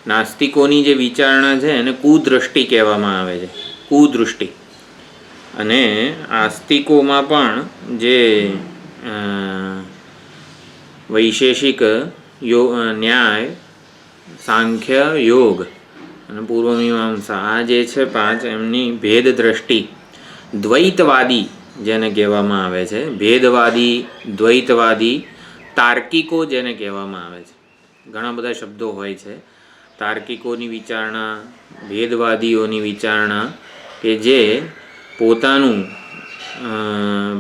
નાસ્તિકોની જે વિચારણા છે એને કુદૃષ્ટિ કહેવામાં આવે છે, કુદૃષ્ટિ. અને આસ્તિકોમાં પણ જે વૈશેષિક ન્યાય, સાંખ્ય, યોગ અને પૂર્વમીમાંસા, આ જે છે પાંચ, એમની ભેદ દ્રષ્ટિ, દ્વૈતવાદી જેને કહેવામાં આવે છે, ભેદવાદી, દ્વૈતવાદી, તાર્કિકો જેને કહેવામાં આવે છે. ઘણા બધા શબ્દો હોય છે. તાર્કિકોની વિચારણા, ભેદવાદીઓની વિચારણા, કે જે પોતાનું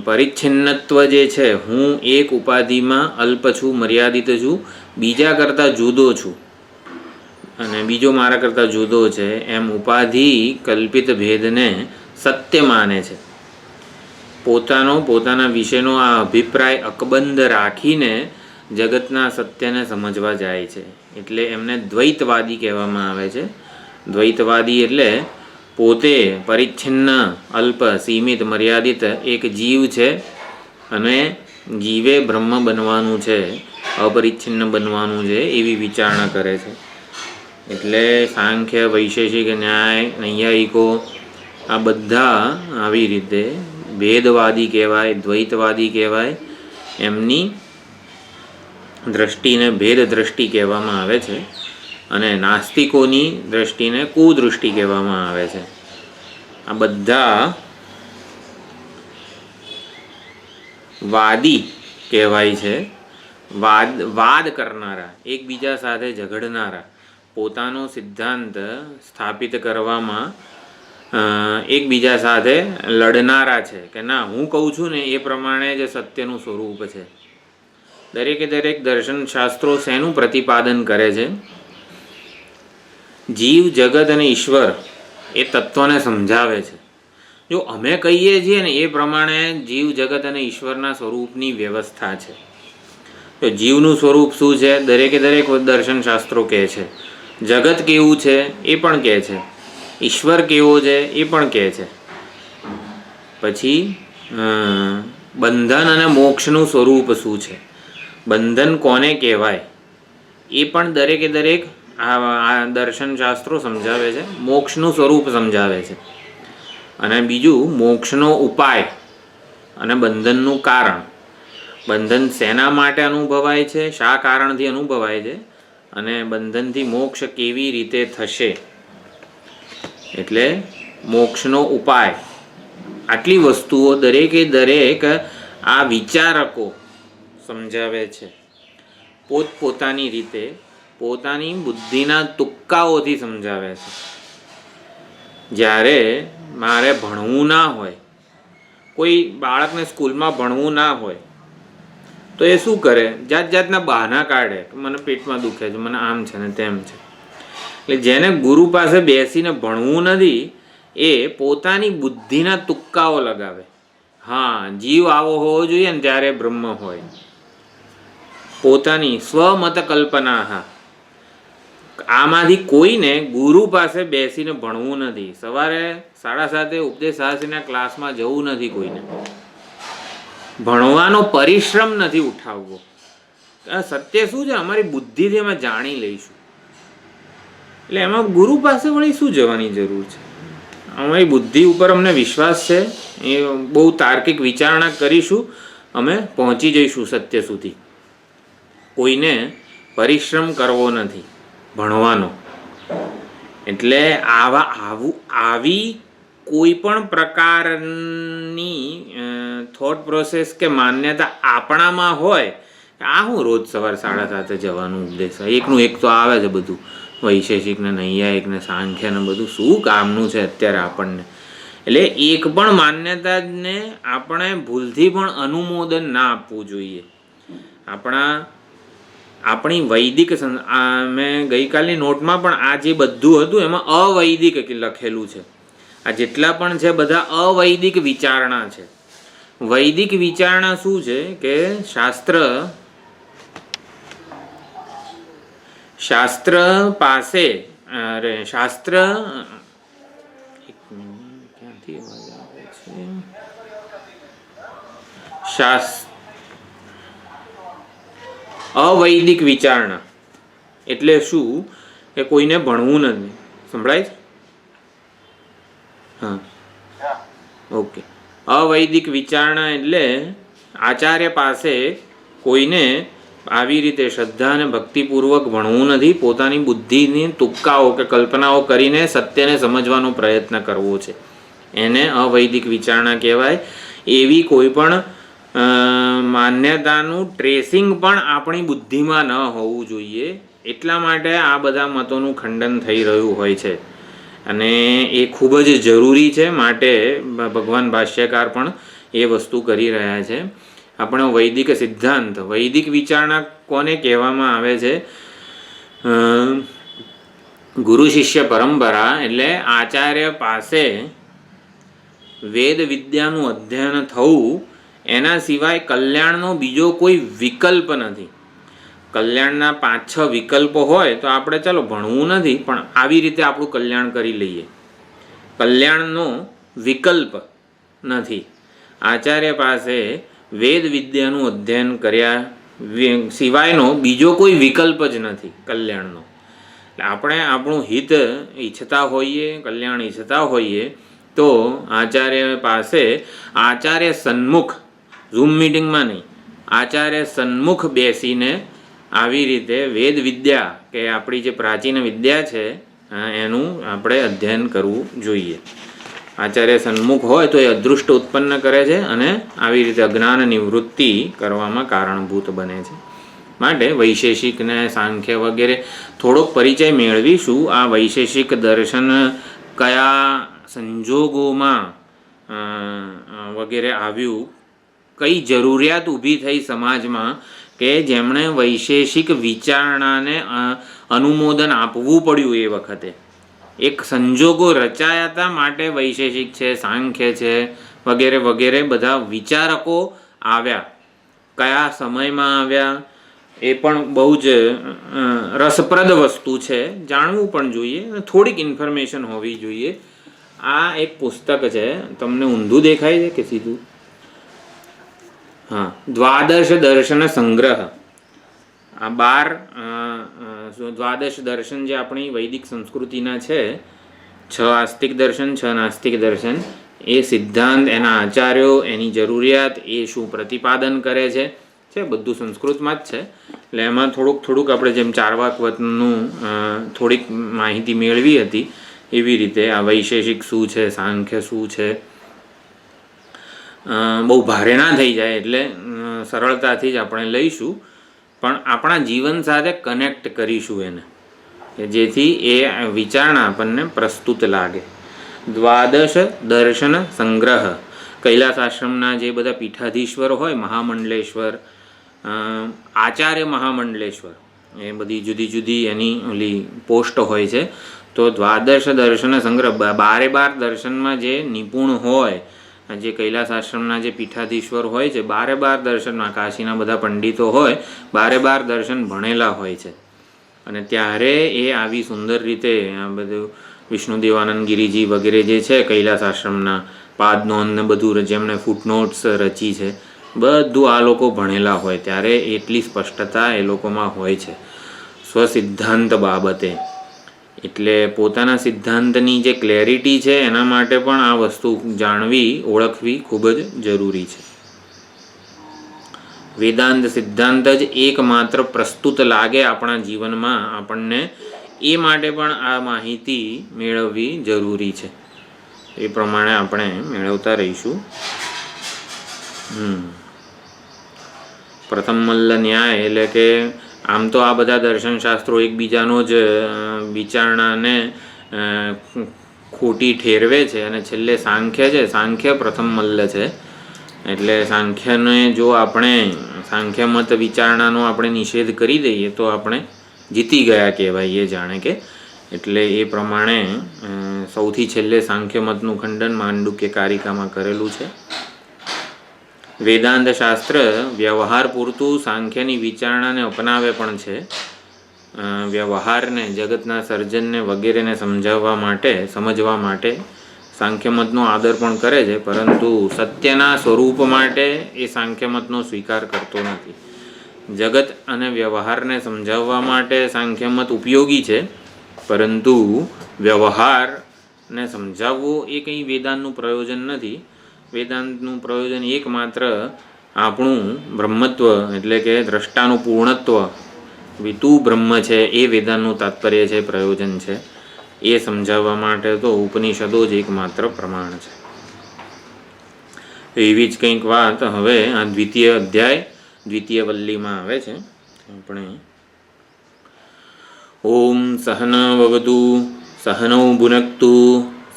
પરિચ્છિન્નત્વ જે છે, હું એક ઉપાધિમાં અલ્પ છું, મર્યાદિત છું, બીજા કરતાં જુદો છું અને બીજો મારા કરતાં જુદો છે, એમ ઉપાધિ કલ્પિત ભેદને સત્ય માને છે. પોતાના વિશેનો આ અભિપ્રાય અકબંધ રાખીને જગતના સત્યને સમજવા જાય છે. એટલે એમને દ્વૈતવાદી કહેવામાં આવે છે. દ્વૈતવાદી એટલે પોતે પરિચ્છિન્ન, અલ્પ, સીમિત, મર્યાદિત એક જીવ છે અને જીવે બ્રહ્મ બનવાનું છે, અપરિચ્છિન્ન બનવાનું છે, એવી વિચારણા કરે છે. એટલે સાંખ્ય, વૈશેષિક ન્યાય, નૈયાયિકો આ બધા આવી રીતે ભેદવાદી કહેવાય, દ્વૈતવાદી કહેવાય. એમની દ્રષ્ટિને ભેદ દ્રષ્ટિ કહેવામાં આવે છે અને નાસ્તિકોની દ્રષ્ટિને કુદૃષ્ટિ કહેવામાં આવે છે. આ બધા વાદી કહેવાય છે. વાદ કરનારા, એકબીજા સાથે ઝઘડનારા, પોતાનો સિદ્ધાંત સ્થાપિત કરવામાં એકબીજા સાથે લડનારા છે કે ના, હું કહું છું ને એ પ્રમાણે જ સત્યનું સ્વરૂપ છે. દરેક દર્શન શાસ્ત્રો શેનું પ્રતિપાદન કરે છે? જીવ, જગત અને ઈશ્વર એ તત્વને સમજાવે છે. જો અમે કહીએ છીએ ને એ પ્રમાણે જીવ, જગત અને ઈશ્વરના સ્વરૂપની વ્યવસ્થા છે. તો જીવનું સ્વરૂપ શું છે? દરેક દર્શન શાસ્ત્રો કહે છે. જગત કેવું છે એ પણ કહે છે. ઈશ્વર કેવો છે એ પણ કહે છે. પછી બંધન અને મોક્ષનું સ્વરૂપ શું છે, બંધન કોને કહેવાય એ પણ દરેક આ દર્શન શાસ્ત્રો સમજાવે છે. મોક્ષનું સ્વરૂપ સમજાવે છે. અને બીજું મોક્ષનો ઉપાય અને બંધનનું કારણ. બંધન શેના માટે અનુભવાય છે, શા કારણથી અનુભવાય છે, અને બંધનથી મોક્ષ કેવી રીતે થશે, એટલે મોક્ષનો ઉપાય. આટલી વસ્તુઓ દરેક આ વિચારકો સમજાવે છે. પોતપોતાની રીતે, પોતાની બુદ્ધિના તુક્કાઓથી સમજાવે છે. જ્યારે મારે ભણવું ના હોય, કોઈ બાળકને સ્કૂલમાં ભણવું ના હોય તો એ શું કરે? જાતના બહાના કાઢે કે મને પેટમાં દુખે છે, મને આમ છે ને તેમ છે. એટલે જેને ગુરુ પાસે બેસીને ભણવું નથી એ પોતાની બુદ્ધિના તુક્કાઓ લગાવે. હા, જીવ આવો હોવો જોઈએ ને ત્યારે બ્રહ્મ હોય. પોતાની સ્વમત કલ્પના. આમાંથી કોઈને ગુરુ પાસે બેસીને ભણવું નથી. સવારે 7:30 ઉપદેશ શાસ્ત્રીના ક્લાસમાં જવું નથી કોઈને. ભણવાનો પરિશ્રમ નથી ઉઠાવવો. સત્ય શું છે? અમારી બુદ્ધિથી અમે જાણી લઈશું. એટલે એમાં ગુરુ પાસે વળી શું જવાની જરૂર છે? અમારી બુદ્ધિ ઉપર અમને વિશ્વાસ છે, એ બહુ તાર્કિક વિચારણા કરીશું, અમે પહોંચી જઈશું સત્ય સુધી. કોઈને પરિશ્રમ કરવો નથી ભણવાનો. એટલે આવી કોઈ પણ પ્રકારની થોટ પ્રોસેસ કે માન્યતા આપણામાં હોય, આ હું રોજ સવારે 7:30 જવાનું ઉપદેશ, એકનું એક તો આવે છે બધું, વૈશેષિક ને નૈયાયિક ને સાંખ્ય ને બધું, શું કામનું છે અત્યારે આપણને? એટલે એક પણ માન્યતાને આપણે ભૂલથી પણ અનુમોદન ના આપવું જોઈએ. આપણી વૈદિક, મેં ગઈકાલની નોટમાં પણ આ જે બધું હતું એમાં અવૈદિક લખેલું છે. આ જેટલા પણ છે બધા અવૈદિક વિચારણા છે. વૈદિક વિચારણા શું છે કે શાસ્ત્ર પાસે શાસ્ત્ર ક્યાંથી અવાજ આવે છે? અવૈદિક વિચારણા એટલે શું કે કોઈને ભણવું નથી. સંભળાય છે? હા, ઓકે. અવૈદિક વિચારણા એટલે આચાર્ય પાસે કોઈને આવી રીતે શ્રદ્ધા અને ભક્તિપૂર્વક ભણવું નથી, પોતાની બુદ્ધિની તુક્કાઓ કે કલ્પનાઓ કરીને સત્યને સમજવાનો પ્રયત્ન કરવો છે, એને અવૈદિક વિચારણા કહેવાય. એવી કોઈ પણ માન્યતાનું ટ્રેસિંગ પણ આપણી બુદ્ધિમાં ન હોવું જોઈએ. એટલા માટે આ બધા મતોનું ખંડન થઈ રહ્યું હોય છે અને એ ખૂબ જ જરૂરી છે. માટે ભગવાન ભાષ્યકાર પણ એ વસ્તુ કરી રહ્યા છે. આપણો વૈદિક સિદ્ધાંત, વૈદિક વિચારણા કોને કહેવામાં આવે છે? ગુરુ શિષ્ય પરંપરા એટલે આચાર્ય પાસે વેદ વિદ્યાનું અધ્યયન થવું, એના સિવાય કલ્યાણનો બીજો કોઈ વિકલ્પ નથી. કલ્યાણના 5-6 વિકલ્પો હોય તો આપણે ચાલો ભણવું નથી, પણ આવી રીતે આપણું કલ્યાણ કરી લઈએ. કલ્યાણનો વિકલ્પ નથી. આચાર્ય પાસે વેદ વિદ્યાનું અધ્યયન કર્યા સિવાયનો બીજો કોઈ વિકલ્પ જ નથી કલ્યાણનો. એટલે આપણે આપણું હિત ઈચ્છતા હોઈએ, કલ્યાણ ઈચ્છતા હોઈએ તો આચાર્ય પાસે આચાર્ય સન્મુખ, ઝૂમ મિટિંગમાં નહીં, આચાર્ય સન્મુખ બેસીને આવી રીતે વેદ વિદ્યા કે આપણી જે પ્રાચીન વિદ્યા છે એનું આપણે અધ્યયન કરવું જોઈએ. આચાર્ય સન્મુખ હોય તો એ અદૃષ્ટ ઉત્પન્ન કરે છે અને આવી રીતે અજ્ઞાન નિવૃત્તિ કરવામાં કારણભૂત બને છે. માટે વૈશેષિક ને સાંખ્ય વગેરે થોડોક પરિચય મેળવીશું. આ વૈશેષિક દર્શન કયા સંજોગોમાં વગેરે આવ્યું, કઈ જરૂરિયાત ઊભી થઈ સમાજમાં કે જેમણે વૈશેષિક વિચારણાને અનુમોદન આપવું પડ્યું. એ વખતે એક સંજોગો રચાયા હતા માટે વૈશેષિક છે, સાંખ્ય છે વગેરે વગેરે બધા વિચારકો આવ્યા. કયા સમયમાં આવ્યા એ પણ બહુ જ રસપ્રદ વસ્તુ છે, જાણવું પણ જોઈએ, થોડીક ઇન્ફોર્મેશન હોવી જોઈએ. આ એક પુસ્તક છે, તમને ઊંધું દેખાય છે કે સીધું? હા, દ્વાદશ દર્શન સંગ્રહ. આ 12 દ્વાદશ દર્શન જે આપણી વૈદિક સંસ્કૃતિના છે, 6 આસ્તિક દર્શન, 6 નાસ્તિક દર્શન, એ સિદ્ધાંત, એના આચાર્યો, એની જરૂરિયાત, એ શું પ્રતિપાદન કરે છે બધું સંસ્કૃતમાં જ છે. એટલે એમાં થોડુંક આપણે જેમ ચાર્વાકવતનું થોડીક માહિતી મેળવી હતી એવી રીતે આ વૈશેષિક શું છે, સાંખ્ય શું છે, બહુ ભારે ના થઈ જાય એટલે સરળતાથી જ આપણે લઈશું, પણ આપણા જીવન સાથે કનેક્ટ કરીશું એને, જેથી એ વિચારણા આપણને પ્રસ્તુત લાગે. દ્વાદશ દર્શન સંગ્રહ. કૈલાસ આશ્રમના જે બધા પીઠાધીશ્વર હોય, મહામંડલેશ્વર, આચાર્ય મહામંડલેશ્વર, એ બધી જુદી જુદી એની ઓલી પોસ્ટ હોય છે. તો દ્વાદશ દર્શન સંગ્રહ, 12 દર્શનમાં જે નિપુણ હોય, જે કૈલાસ આશ્રમના જે પીઠાધીશ્વર હોય છે, 12 દર્શનમાં, કાશીના બધા પંડિતો હોય, 12 દર્શન ભણેલા હોય છે. અને ત્યારે એ આવી સુંદર રીતે આ બધું વિષ્ણુદેવાનંદ ગિરિજી વગેરે જે છે કૈલાસ આશ્રમના પાદનોંધ ને બધું જેમણે ફૂટનોટ્સ રચી છે, બધું આ લોકો ભણેલા હોય. ત્યારે એટલી સ્પષ્ટતા એ લોકોમાં હોય છે સ્વસિદ્ધાંત બાબતે. એટલે પોતાના સિદ્ધાંતની જે ક્લેરિટી છે એના માટે પણ આ વસ્તુ જાણવી, ઓળખવી ખૂબ જ જરૂરી છે. વેદાંત સિદ્ધાંત જ એકમાત્ર પ્રસ્તુત લાગે આપણા જીવનમાં આપણને, એ માટે પણ આ માહિતી મેળવવી જરૂરી છે. એ પ્રમાણે આપણે મેળવતા રહીશું. પ્રથમ મલ્લ ન્યાય એટલે કે આમ તો આ બધા દર્શનશાસ્ત્રો એકબીજાનો જ વિચારણાને ખોટી ઠેરવે છે, અને છેલ્લે સાંખ્ય છે, સાંખ્ય પ્રથમ મલ્લ છે. એટલે સાંખ્યને જો આપણે સાંખ્ય મત વિચારણાનો આપણે નિષેધ કરી દઈએ તો આપણે જીતી ગયા કહેવાય, એ જાણે કે. એટલે એ પ્રમાણે સૌથી છેલ્લે સાંખ્ય મતનું ખંડન માંડુક્ય કારિકામાં કરેલું છે. વેદાંત શાસ્ત્ર વ્યવહાર પૂરતું સાંખ્યની વિચારણાને અપનાવે પણ છે. વ્યવહારને, જગતના સર્જનને વગેરેને સમજવા માટે સાંખ્યમતનો આદર પણ કરે છે, પરંતુ સત્યના સ્વરૂપ માટે એ સાંખ્યમતનો સ્વીકાર કરતો નથી. જગત અને વ્યવહારને સમજાવવા માટે સાંખ્યમત ઉપયોગી છે, પરંતુ વ્યવહારને સમજાવવો એ કંઈ વેદાંતનું પ્રયોજન નથી. વેદાંતનું પ્રયોજન એકમાત્ર આપણું બ્રહ્મત્વ એટલે કે દ્રષ્ટાનું પૂર્ણત્વ વિતુ બ્રહ્મ છે એ વેદાંતનું તાત્પર્ય છે, પ્રયોજન છે. એ સમજાવવા માટે તો ઉપનિષદો જ એકમાત્ર પ્રમાણ છે. એવી જ કંઈક વાત હવે આ દ્વિતીય અધ્યાય દ્વિતીય વલ્લીમાં આવે છે. આપણે ઓમ સહનવવતુ સહનૌ ભુનક્તુ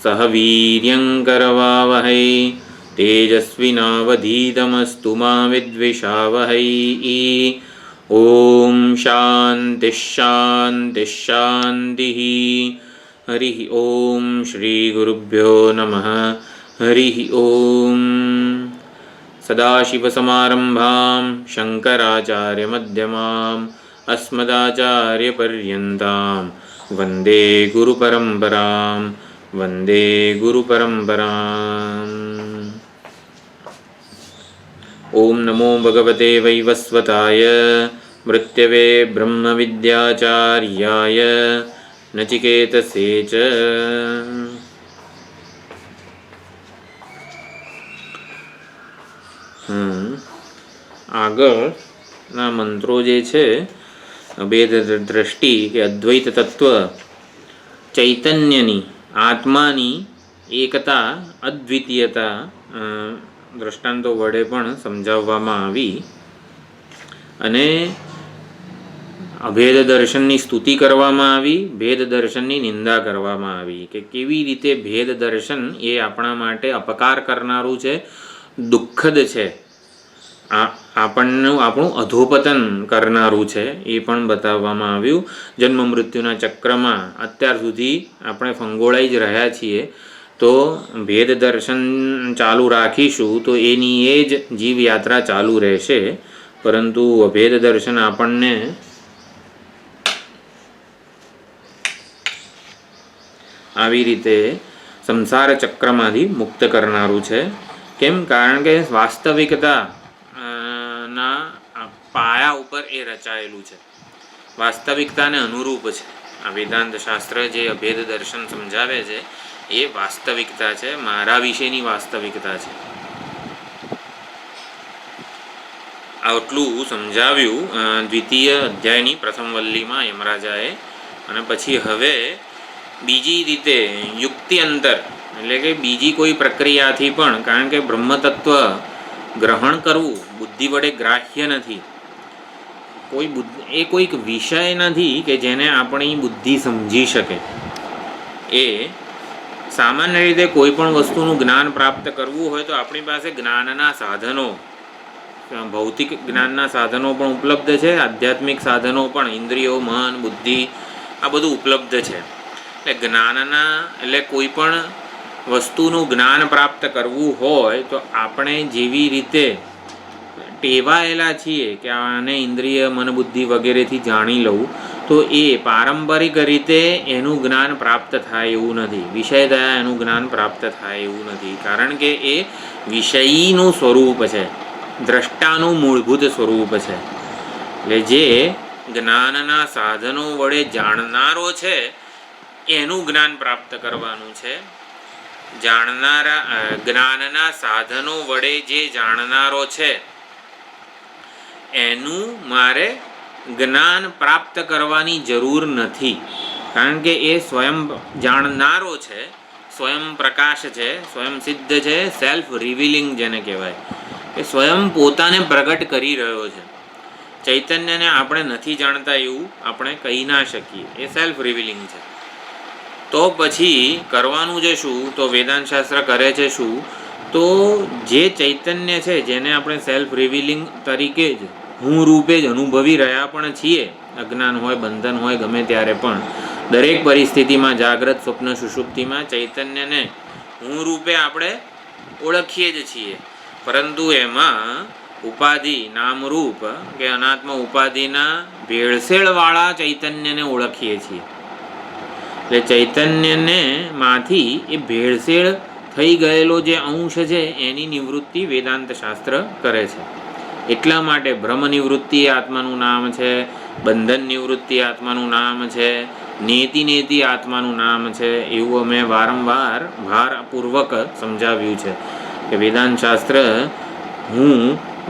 સહ વીર્યંકરવાવહૈ તેજસ્વિનાવધીતમસ્તુ મા વિદ્વિષાવહૈ. ઓમ શાંતિ શાંતિ શાંતિ. હરિ ઓમ શ્રી ગુરુભ્યો નમઃ. હરિ ઓમ. સદાશિવસમારંભાં શંકરાચાર્યમધ્યમાम् अस्मदाचार्यपर्यन्तां वन्दे गुरुपरम्परां. वन्दे गुरुपरम्पराम्. ॐ नमो भगवते वैवस्वताय मृत्यवे ब्रह्मविद्याचार्याय नचिकेतसे च. આગળના મંત્રો જે છે અભેદ દ્રષ્ટિ કે અદ્વૈત તત્વ, ચૈતન્યની આત્માની એકતા અદ્વિતીયતા દ્રષ્ટાંતો વડે પણ સમજાવવામાં આવી અને અભેદ દર્શનની સ્તુતિ કરવામાં આવી, ભેદ દર્શનની નિંદા કરવામાં આવી કે કેવી રીતે ભેદ દર્શન એ આપણા માટે અપકાર કરનારું છે, દુઃખદ છે, આપણનું આપણું અધોપતન કરનારું છે એ પણ બતાવવામાં આવ્યું. જન્મ મૃત્યુના ચક્રમાં અત્યાર સુધી આપણે ફંગોળાઈ જ રહ્યા છીએ, તો ભેદ દર્શન ચાલુ રાખીશું તો એની એ જ જીવયાત્રા ચાલુ રહેશે. પરંતુ અભેદ દર્શન આપણને આવી રીતે સંસાર ચક્રમાંથી મુક્ત કરનારું છે. કેમ? કારણ કે વાસ્તવિકતા ના પાયા ઉપર એ રચાયેલું છે, વાસ્તવિકતાને અનુરૂપ છે. આ વેદાંત શાસ્ત્ર જે અભેદ દર્શન સમજાવે છે એ વાસ્તવિકતા છે, મારા વિશેની વાસ્તવિકતા છે. આટલું સમજાવ્યું દ્વિતીય અધ્યાયની પ્રથમ વલ્લીમાં યમરાજાએ. અને પછી હવે બીજી રીતે યુક્તિ અંતર એટલે કે બીજી કોઈ પ્રક્રિયાથી પણ, કારણ કે બ્રહ્મતત્વ ગ્રહણ કરવું બુદ્ધિ વડે ગ્રાહ્ય નથી. એ કોઈક વિષય નથી કે જેને આપણી બુદ્ધિ સમજી શકે. એ સામાન્ય રીતે કોઈ પણ વસ્તુનું જ્ઞાન પ્રાપ્ત કરવું હોય તો આપણી પાસે જ્ઞાનના સાધનો, ભૌતિક જ્ઞાનના સાધનો પણ ઉપલબ્ધ છે, આધ્યાત્મિક સાધનો પણ, ઇન્દ્રિયો, મન, બુદ્ધિ આ બધું ઉપલબ્ધ છે. એટલે જ્ઞાનના એટલે કોઈ પણ વસ્તુનું જ્ઞાન પ્રાપ્ત કરવું હોય તો આપણે જેવી રીતે ટેવાયેલા છીએ કે આને ઇન્દ્રિય, મન, બુદ્ધિ વગેરેથી જાણી લઉં, તો એ પારંપરિક રીતે એનું જ્ઞાન પ્રાપ્ત થાય એવું નથી. વિષય દયા એનું જ્ઞાન પ્રાપ્ત થાય એવું નથી. કારણ કે એ વિષયીનું સ્વરૂપ છે, દ્રષ્ટાનું મૂળભૂત સ્વરૂપ છે. એટલે જે જ્ઞાનના સાધનો વડે જાણનારો છે એનું જ્ઞાન પ્રાપ્ત કરવાનું છે. જ્ઞાનના સાધનો વડે જે જાણનારો છે એનું મારે જ્ઞાન પ્રાપ્ત કરવાની જરૂર નથી. કારણ કે એ સ્વયં જાણનારો છે, સ્વયં પ્રકાશ છે, સ્વયં સિદ્ધ છે, સેલ્ફ રિવીલિંગ જેને કહેવાય, એ સ્વયં પોતાને પ્રગટ કરી રહ્યો છે. ચૈતન્યને આપણે નથી જાણતા એવું આપણે કહી ના શકીએ, એ સેલ્ફ રિવીલિંગ છે. તો પછી કરવાનું છે શું? તો વેદાંત શાસ્ત્ર કરે છે શું? તો જે ચૈતન્ય છે જેને આપણે સેલ્ફ રિવીલિંગ તરીકે જ હું રૂપે જ અનુભવી રહ્યા પણ છીએ, અજ્ઞાન હોય, બંધન હોય, ગમે ત્યારે પણ દરેક પરિસ્થિતિમાં, જાગ્રત, સ્વપ્ન, સુષુપ્તિમાં ચૈતન્યને હું રૂપે આપણે ઓળખીએ જ છીએ. પરંતુ એમાં ઉપાધિ, નામરૂપ કે અનાત્મ ઉપાધિના ભેળસેળવાળા ચૈતન્યને ઓળખીએ છીએ. એટલે ચૈતન્યને માંથી એ ભેળસેળ થઈ ગયેલો જે અંશ છે એની નિવૃત્તિ વેદાંત શાસ્ત્ર કરે છે. એટલા માટે બ્રહ્મ નિવૃત્તિ આત્માનું નામ છે, બંધન નિવૃત્તિ આત્માનું નામ છે, નેતિ નેતિ આત્માનું નામ છે એવું અમે વારંવાર ભારપૂર્વક સમજાવ્યું છે કે વેદાંત શાસ્ત્ર હું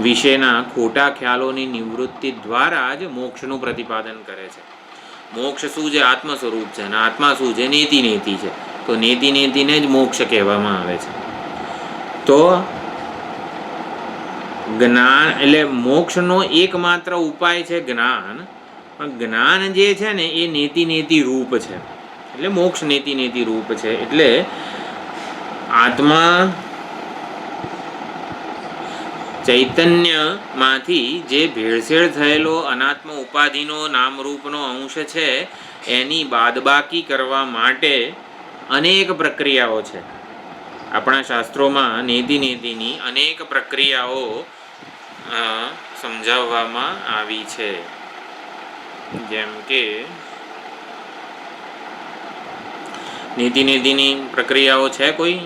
વિશેના ખોટા ખ્યાલોની નિવૃત્તિ દ્વારા જ મોક્ષનું પ્રતિપાદન કરે છે. મોક્ષ શું છે? આત્મ સ્વરૂપ છે, અને આત્મા શું છે? નેતિ નેતિ છે. તો નેતિ નેતિને જ મોક્ષ કહેવામાં આવે છે. તો જ્ઞાન એટલે મોક્ષનો એકમાત્ર ઉપાય છે જ્ઞાન, પણ જ્ઞાન જે છે ને એ નેતિ નેતિ રૂપ છે. એટલે મોક્ષ નેતિ નેતિ રૂપ છે. એટલે આત્મા ચૈતન્યમાંથી જે ભેળસેળ થયેલો અનાત્મ ઉપાધિનો નામરૂપનો અંશ છે એની બાદબાકી કરવા માટે અનેક પ્રક્રિયાઓ છે. આપણા શાસ્ત્રોમાં નેતિ નેતિની અનેક પ્રક્રિયાઓ સમજાવવામાં આવી છે. જેમ કે નેતિ નેતિની પ્રક્રિયાઓ છે કોઈ?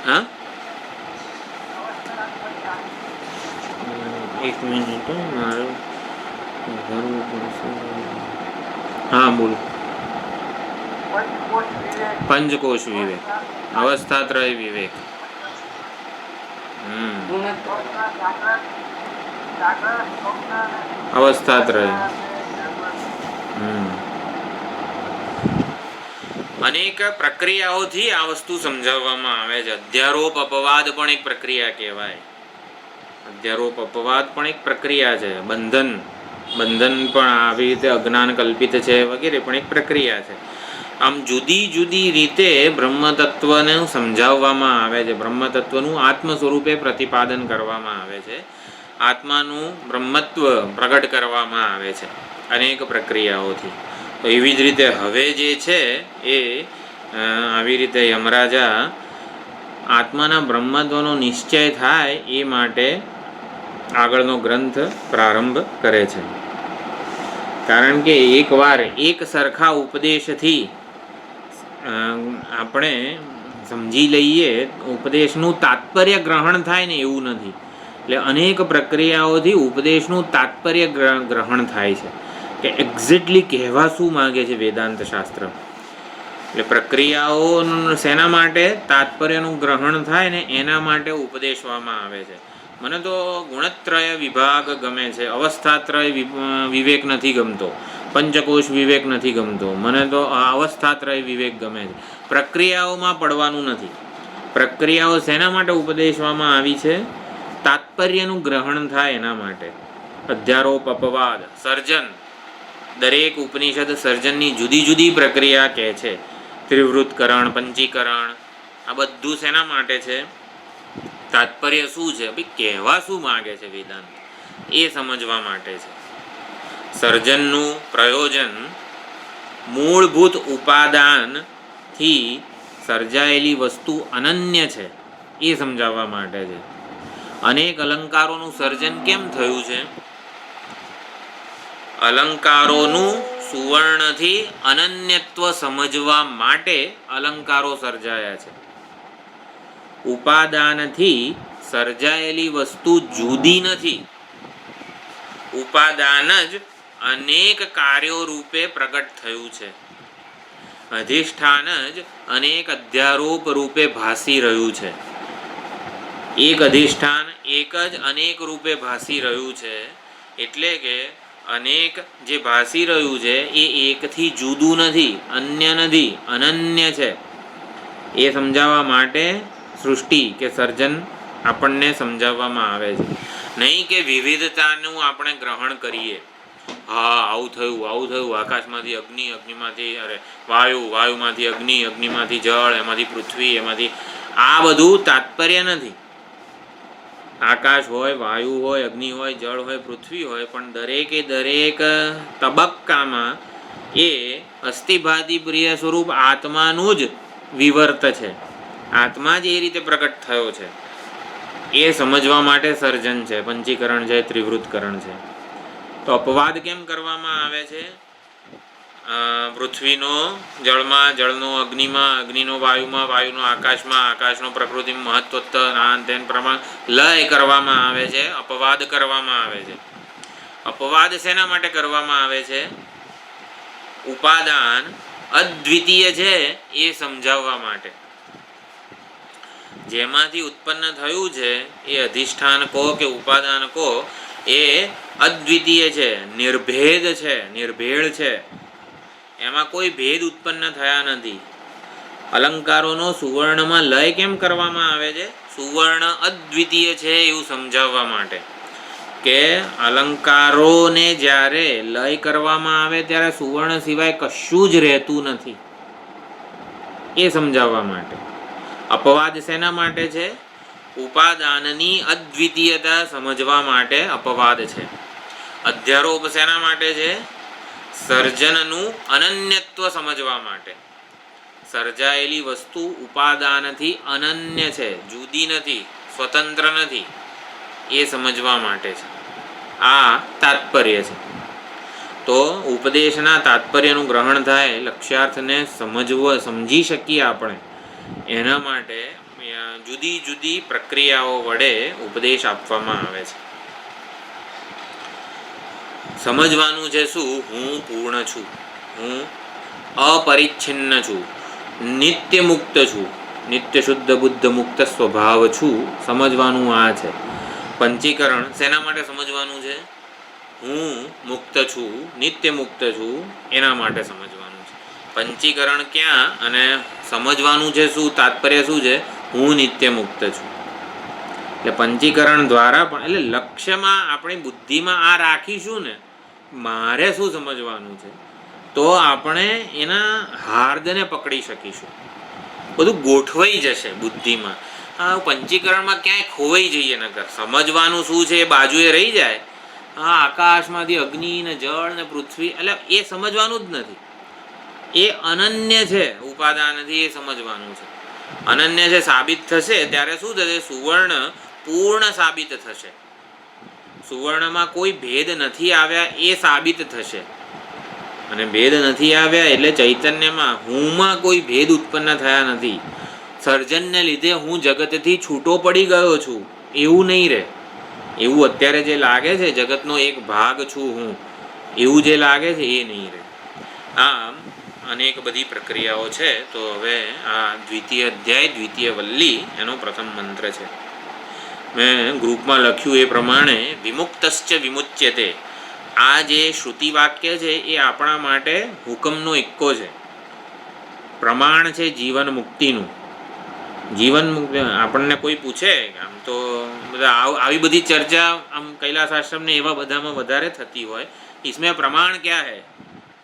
હા, એક મિનિટ મારે હા બોલો. પંચકોશ વિવેક, અવસ્થાત્રય વિવેક. અવસ્થાત્રય. અનેક પ્રક્રિયાઓથી આ વસ્તુ સમજાવવામાં આવે છે. અધ્યારોપ અપવાદ પણ એક પ્રક્રિયા કહેવાય. અધ્યારોપ અપવાદ પણ એક પ્રક્રિયા છે. બંધન પણ આવી રીતે અજ્ઞાન કલ્પિત છે વગેરે પણ એક પ્રક્રિયા છે. આમ જુદી જુદી રીતે બ્રહ્મતત્વને સમજાવવામાં આવે છે. બ્રહ્મતત્વનું આત્મ સ્વરૂપે પ્રતિપાદન કરવામાં આવે છે. આત્માનું બ્રહ્મત્વ પ્રગટ કરવામાં આવે છે અનેક પ્રક્રિયાઓથી. તો એવી જ રીતે હવે જે છે એ આવી રીતે યમરાજા આત્માના બ્રહ્મત્વનો નિશ્ચય થાય એ માટે આગળનો ગ્રંથ પ્રારંભ કરે છે. કારણ કે એકવાર એક સરખા ઉપદેશથી આપણે સમજી લઈએ, ઉપદેશનું તાત્પર્ય ગ્રહણ થાય ને એવું નથી. એટલે અનેક પ્રક્રિયાઓથી ઉપદેશનું તાત્પર્ય ગ્રહણ થાય છે કે એક્ઝેક્ટલી કહેવા શું માગે છે વેદાંત શાસ્ત્ર. એટલે પ્રક્રિયાઓ શેના માટે? તાત્પર્યનું ગ્રહણ થાય ને એના માટે ઉપદેશવામાં આવે છે. મને તો ગુણત્રય વિભાગ ગમે છે, અવસ્થાત્રય વિવેક નથી ગમતો, પંચકોશ વિવેક નથી ગમતો. મને તો અવસ્થાત્રય વિવેક ગમે છે. પ્રક્રિયાઓમાં પડવાનું નથી. પ્રક્રિયાઓ શેના માટે ઉપદેશવામાં આવી છે? તાત્પર્યનું ગ્રહણ થાય એના માટે. અધ્યારોપ અપવાદ, સર્જન, દરેક ઉપનિષદ સર્જનની જુદી જુદી પ્રક્રિયા કહે છે. ત્રિવૃત્તકરણ, પંચીકરણ, આ બધું શેના માટે છે? તાત્પર્ય શું છે, ભાઈ કહેવા શું માગે છે વેદાંત એ સમજવા માટે છે. સર્જનનું પ્રયોજન મૂળભૂત ઉપાદાનથી સર્જાયેલી વસ્તુ અનન્ય છે એ સમજાવવા માટે છે. અનેક અલંકારોનું સર્જન કેમ થયું છે? અલંકારોનું સુવર્ણથી અનન્યત્વ સમજવા માટે અલંકારો સર્જાયા છે. ઉપાદાનથી સર્જાયેલી વસ્તુ જુદી નથી. ઉપાદાન જ અનેક કાર્યો રૂપે પ્રગટ થયું છે. અધિષ્ઠાન જ અનેક અધ્યારોપ રૂપે ભાસી રહ્યું છે. એક અધિષ્ઠાન એક જ અનેક રૂપે ભાસી રહ્યું છે. એટલે કે અનેક જે ભાસી રહ્યું છે એ એકથી જુદું નથી, અન્ય નથી, અનન્ય છે. એ સમજાવવા માટે સૃષ્ટિ કે સર્જન આપણને સમજાવવામાં આવે છે. નહીં કે વિવિધતાનું આપણે ગ્રહણ કરીએ. હા આવું થયું, આકાશમાંથી અગ્નિ, અગ્નિમાંથી વાયુમાંથી અગ્નિ, અગ્નિમાંથી જળ, એમાંથી પૃથ્વી, એમાંથી આ બધું તાત્પર્ય નથી. આકાશ હોય, વાયુ હોય, અગ્નિ હોય, જળ હોય, પૃથ્વી હોય, પણ દરેકે દરેક તબક્કામાં એ અસ્થિભાતિ પ્રિય સ્વરૂપ આત્માનું જ વિવર્ત છે. આત્મા જ એ રીતે પ્રગટ થયો છે એ સમજવા માટે સર્જન છે, પંચીકરણ છે, ત્રિવૃત્તકરણ છે. તો અપવાદ કેમ કરવામાં આવે છે? પૃથ્વીનો જળમાં, જળનો અગ્નિમાં, અગ્નિનો વાયુમાં, વાયુનો આકાશમાં, આકાશનો પ્રકૃતિમાં મહત્વત્વ નાન તેન પ્રમાણ લય કરવામાં આવે છે, અપવાદ કરવામાં આવે છે. અપવાદ શેના માટે કરવામાં આવે છે? ઉપાદાન અદ્વિતીય છે એ સમજાવવા માટે. જેમાંથી ઉત્પન્ન થયું છે એ અધિષ્ઠાન કહો કે ઉપાદાન કહો એ અદ્વિતીય છે, નિર્ભેદ છે, નિર્ભેળ છે. એમાં કોઈ ભેદ ઉત્પન્ન થયા નથી. અલંકારોનો સુવર્ણમાં લય કેમ કરવામાં આવે છે? સુવર્ણ અદ્વિતીય છે એવું સમજાવવા માટે કે અલંકારોને જ્યારે લય કરવામાં આવે ત્યારે સુવર્ણ સિવાય કશું જ રહેતું નથી એ સમજાવવા માટે. અપવાદ શેના માટે છે? ઉપાદાનની અદ્વિતીયતા સમજવા માટે અપવાદ છે. અધ્યારોપ શેના માટે છે? સર્જનનું અનન્યત્વ સમજવા માટે. સર્જાયેલી વસ્તુ ઉપાદાનથી અનન્ય છે, જુદી નથી, સ્વતંત્ર નથી એ સમજવા માટે છે. આ તાત્પર્ય છે. તો ઉપદેશના તાત્પર્યનું ગ્રહણ થાય, લક્ષ્યાર્થને સમજી શકીએ આપણે, એના માટે જુદી જુદી પ્રક્રિયાઓ વડે ઉપદેશ આપવામાં આવે છે. સમજવાનું છે શું? હું પૂર્ણ છું, હું અપરિચ્છિન્ન છું, નિત્ય મુક્ત છું, નિત્ય શુદ્ધ બુદ્ધ મુક્ત સ્વભાવ છું. સમજવાનું આ છે. પંચીકરણ શેના માટે સમજવાનું છે? હું મુક્ત છું, નિત્ય મુક્ત છું એના માટે સમજવાનું છે. પંચીકરણ ક્યાં અને સમજવાનું છે શું? તાત્પર્ય શું છે? હું નિત્ય મુક્ત છું. એટલે પંચીકરણ દ્વારા પણ, એટલે લક્ષ્યમાં આપણી બુદ્ધિમાં આ રાખીશું ને, મારે શું સમજવાનું છે, તો આપણે એના હાર્દને પકડી શકીશું. બધું ગોઠવાઈ જશે બુદ્ધિમાં. હા, પંચીકરણમાં ક્યાંય ખોવાઈ જઈએ નકર. સમજવાનું શું છે એ બાજુએ રહી જાય. હા, આકાશમાંથી અગ્નિ ને જળ ને પૃથ્વી, એટલે એ સમજવાનું જ નથી. એ અનન્ય છે ઉપાદાનથી, એ સમજવાનું છે. અનન્ય છે સાબિત થશે ત્યારે શું થશે? સુવર્ણ પૂર્ણ સાબિત થશે. સુવર્ણમાં કોઈ ભેદ નથી આવ્યા એ સાબિત થશે. અને ભેદ નથી આવ્યા એટલે ચૈતન્યમાં હુંમાં કોઈ ભેદ ઉત્પન્ન થયા નથી. સર્જનને લીધે હું જગતથી છૂટો પડી ગયો છું એવું નહીં રહે. એવું અત્યારે જે લાગે છે જગતનો એક ભાગ છું હું, એવું જે લાગે છે એ નહીં રહે. આમ અનેક બધી પ્રક્રિયાઓ છે. તો હવે આ દ્વિતીય અધ્યાય, દ્વિતીય વલ્લી, એનો પ્રથમ મંત્ર છે. મેં ગ્રુપમાં લખ્યું એ પ્રમાણે વિમુક્તશ્ચ વિમુચ્યતે. આ જે શ્રુતિ વાક્ય છે એ આપણા માટે હુકમનો એક્કો છે, પ્રમાણ છે જીવન મુક્તિનું. જીવન મુક્તિ આપણને કોઈ પૂછે, આમ તો બધા આવી બધી ચર્ચા આમ કૈલાસ આશ્રમ ને એવા બધામાં વધારે થતી હોય, इसमें प्रमाण क्या है,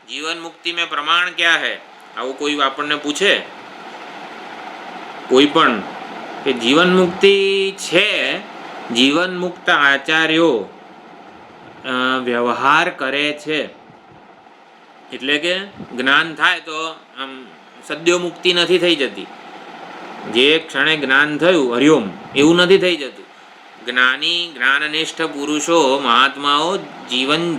जीवन मुक्ति में प्रमाण क्या है, આવું કોઈ આપણને પૂછે કોઈ પણ કે જીવન મુક્તિ છે, જીવન મુક્ત આચાર્યો વ્યવહાર કરે છે, એટલે કે જ્ઞાન થાય તો આમ સદ્યો મુક્તિ નથી થઈ જતી. જે ક્ષણે જ્ઞાન થયું હરિઓમ એવું નથી થઈ જતું. જ્ઞાની જ્ઞાનનિષ્ઠ પુરુષો મહાત્માઓ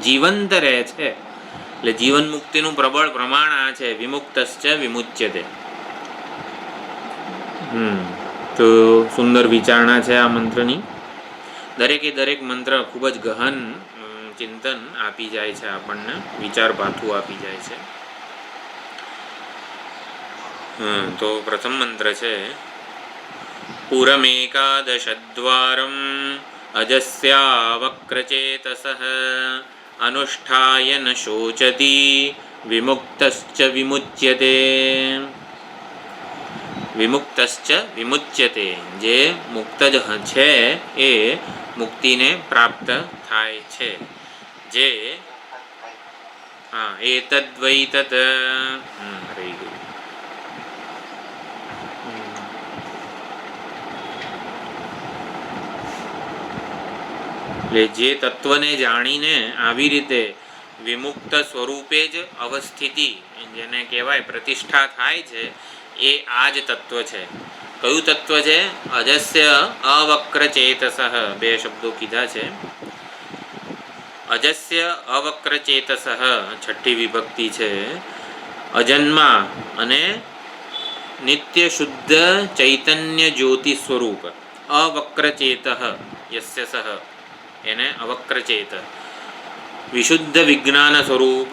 જીવંત રહે છે. એટલે જીવન મુક્તિનું પ્રબળ પ્રમાણ આ છે, વિમુક્તશ્ચ વિમુચ્યતે. તો સુંદર વિચારણા છે આ મંત્રની. દરેકે દરેક મંત્ર ખૂબ જ ગહન ચિંતન આપી જાય છે આપણને, વિચાર પાથું આપી જાય છે. તો પ્રથમ મંત્ર છે પુરમેકાદશદ્વારમ અજસ્યા વક્રચેતસઃ અનુષ્ઠાય ન શોચતી વિમુક્તશ્ચ વિમુચ્યતે. વિમુક્તશ્ચ વિમુચ્યતે, જે મુક્ત જ છે એ મુક્તિને પ્રાપ્ત થાય છે. જે એતદ્વૈ તત રહી ગયું. એટલે જે તત્વને જાણીને આવી રીતે વિમુક્ત સ્વરૂપે જ અવસ્થિતિ, જેને કહેવાય પ્રતિષ્ઠા થાય છે, એ આ જ તત્વ છે. કયું તત્વ છે? અજસ્ય અવક્ર ચેતસઃ. બે શબ્દો કીધા છે. અજસ્ય અવક્રચેતસઃ છઠ્ઠી વિભક્તિ છે. અજન્મા અને નિત્ય શુદ્ધ ચૈતન્ય જ્યોતિ સ્વરૂપ અવક્રચેત યસ્ય સહ એને અવક્રચેત. વિશુદ્ધ વિજ્ઞાન સ્વરૂપ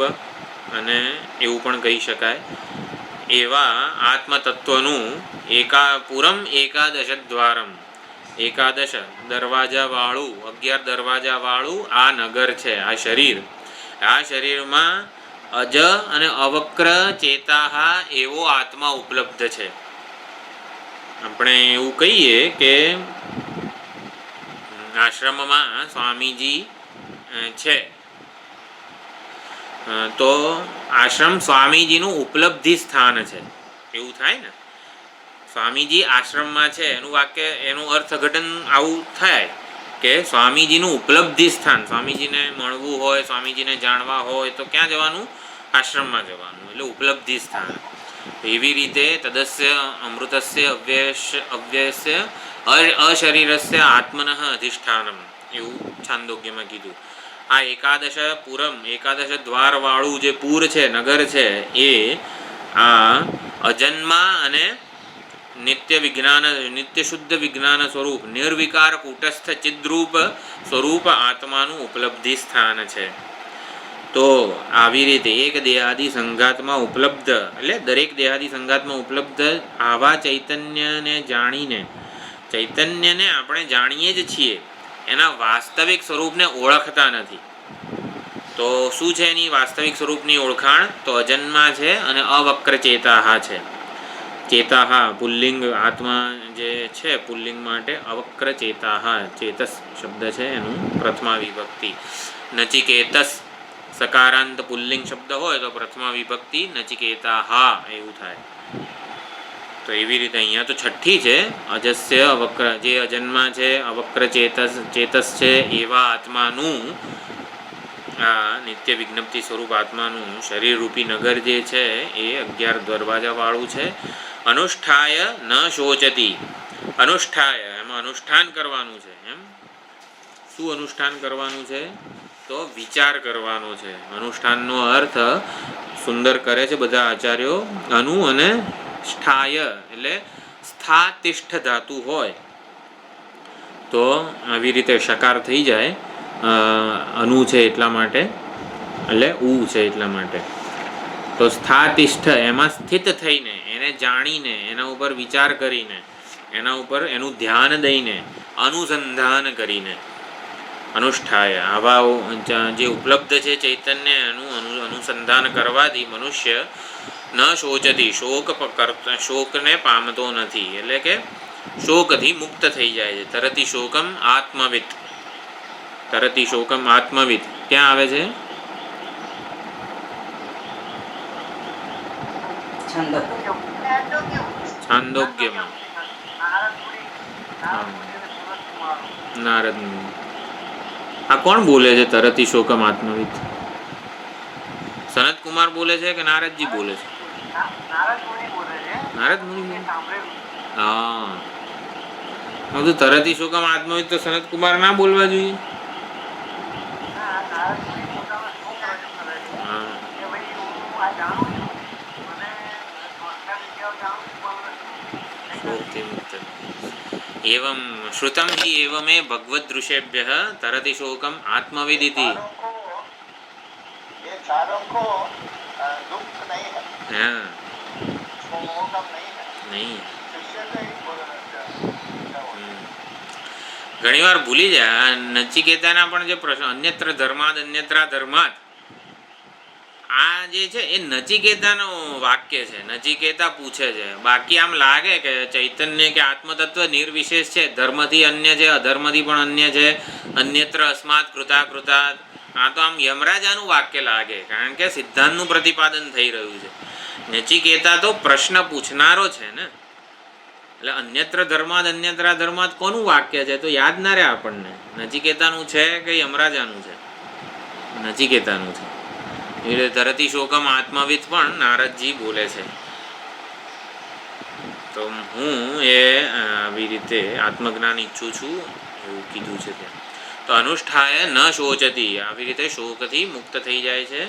અને એવું પણ કહી શકાય એવા આત્મતત્વનું પૂરમ એકાદશ દ્વારમ, એકાદશ દરવાજાવાળું, 11 દરવાજાવાળું આ નગર છે, આ શરીર. આ શરીરમાં અજ અને અવક્ર ચેતા એવો આત્મા ઉપલબ્ધ છે. આપણે એવું કહીએ કે આશ્રમમાં સ્વામીજી છે તો આશ્રમ સ્વામીજીનું ઉપલબ્ધિ સ્થાન છે, એવું થાય ને. સ્વામીજી આશ્રમમાં છે એનું વાક્ય, એનું અર્થઘટન આવું થાય કે સ્વામીજીનું ઉપલબ્ધિ સ્થાન, સ્વામીજીને મળવું હોય, સ્વામીજીને જાણવા હોય તો ક્યાં જવાનું? આશ્રમમાં જવાનું, એટલે ઉપલબ્ધિ સ્થાન. એવી રીતે તદસ્ય અમૃતસ્ય અવ્યયસ્ય અશરીરસ્ય આત્મનઃ અધિષ્ઠાનમ, એવું છાંદોગ્યમાં કીધું. આ એકાદશ પુરમ, એકાદશ દ્વારવાળું જે પૂર છે, નગર છે, એ આ અજન્મા અને નિત્ય શુદ્ધ વિજ્ઞાન સ્વરૂપ નિર્વિકાર કૂટસ્થ ચિદ્રૂપ સ્વરૂપ આત્માનું ઉપલબ્ધિ સ્થાન છે. તો આવી રીતે એક દેહાદી સંઘાતમાં ઉપલબ્ધ, એટલે દરેક દેહાદી સંઘાતમાં ઉપલબ્ધ આવા ચૈતન્યને જાણીને, ચૈતન્યને આપણે જાણીએ જ છીએ, એના વાસ્તવિક સ્વરૂપને ઓળખતા નથી. તો શું છે એની વાસ્તવિક સ્વરૂપની ઓળખાણ? તો અજન્મા છે અને અવક્ર ચેતાહા છે. ચેતાહા પુલ્લિંગ, આત્મા જે છે પુલ્લિંગ માટે અવક્ર ચેતાહા, ચેતસ શબ્દ છે એનું પ્રથમા વિભક્તિ. નચિકેતસ સકારાંત પુલ્લિંગ શબ્દ હોય તો પ્રથમા વિભક્તિ નચિકેતાહા એવું થાય. તો એવી રીતે અહીંયા તો છઠ્ઠી છે, અજસ્ય અવક્ર, જે અજન્મા છે, અવક્ર ચેતસ છે એવા આત્માનું, આ નિત્ય વિજ્ઞપ્તિ સ્વરૂપ આત્માનું શરીર રૂપી નગર જે છે એ 11 દરવાજાવાળું છે. અનુષ્ઠાય ન શોચતી, અનુષ્ઠાય એમાં અનુષ્ઠાન કરવાનું છે. એમ શું અનુષ્ઠાન કરવાનું છે? તો વિચાર કરવાનો છે. અનુષ્ઠાનનો અર્થ સુંદર કરે છે બધા આચાર્યો. અનુ અને ષ્ઠાય એટલે સ્થાતિષ્ઠ ધાતુ હોય તો આવી રીતે શકાર થઈ જાય, અનુ છે એટલા માટે, એટલે ઉ છે એટલા માટે. તો સ્થાતિષ્ઠ એમાં સ્થિત થઈને, એને જાણીને, એના ઉપર વિચાર કરીને, એના ઉપર એનું ધ્યાન દઈને, અનુસંધાન કરીને. અનુષ્ઠાય આવા જે ઉપલબ્ધ છે ચૈતન્ય, એનું અનુસંધાન કરવાથી મનુષ્ય ન શોચતી, શોકને પામતો નથી, એટલે કે શોકથી મુક્ત થઈ જાય છે. તરતી શોકમ આત્મવિત, તરતી શોકમ આત્મવિત ક્યાં આવે છે? છાંદોગ્યમાં. નારદ મુનિ. આ કોણ બોલે છે તરતી શોકમ આત્મવિત? સનત કુમાર બોલે છે કે નારદજી બોલે છે? નારદ મુનિ. હા, બધું તરતી શોકમ આત્મવિત તો સનત કુમાર ના બોલવા જોઈએ. एवं श्रुतं हि एवमे भगवद दृश्येभ्यः तरति शोकम आत्मविदिति. ये चारों को दुख नहीं है, हाँ, शोकम नहीं है. ઘણી વાર ભૂલી જાય. નચિકેતાના પણ જે પ્રશ્ન અન્યત્ર ધર્માદ અન્યત્રા ધર્માદ, આ જે છે એ નચિકેતાનું વાક્ય છે. નચિકેતા પૂછે છે. બાકી આમ લાગે કે ચૈતન્ય કે આત્મતત્વ નિર્વિશેષ છે, ધર્મથી અન્ય છે, અધર્મથી પણ અન્ય છે, અન્યત્ર અસ્માત કૃતા કૃતાદ. આ તો આમ યમરાજાનું વાક્ય લાગે, કારણ કે સિદ્ધાંતનું પ્રતિપાદન થઈ રહ્યું છે. નચિકેતા તો પ્રશ્ન પૂછનારો છે ને, એટલે અન્યત્ર ધર્માદ અન્યત્રા ધર્માદ કોનું વાક્ય છે તો યાદ ના રહે આપણને. નચિકેતાનું છે કે યમરાજાનું છે? નચિકેતાનું છે. એટલે તરતી શોકમ આત્મવિદ પણ નારદજી બોલે છે. તો હું એ આવી રીતે આત્મજ્ઞાન ઈચ્છું છું એવું કીધું છે ત્યાં. તો અનુષ્ઠાય ન શોચતી, આવી રીતે શોકથી મુક્ત થઈ જાય છે.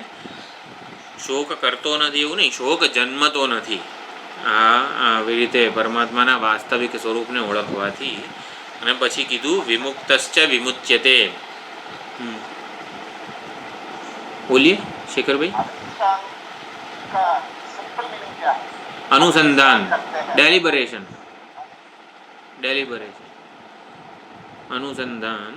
શોક કરતો નથી એવું નહીં, શોક જન્મતો નથી. આવી રીતે પરમાત્માના વાસ્તવિક સ્વરૂપને ઓળખવાથી. અને પછી કીધું વિમુક્તશ્ચ વિમુચ્યતે. બોલીએ શેખરભાઈ. अनुसंधान, डेलिबरेशन, अनुसंधान.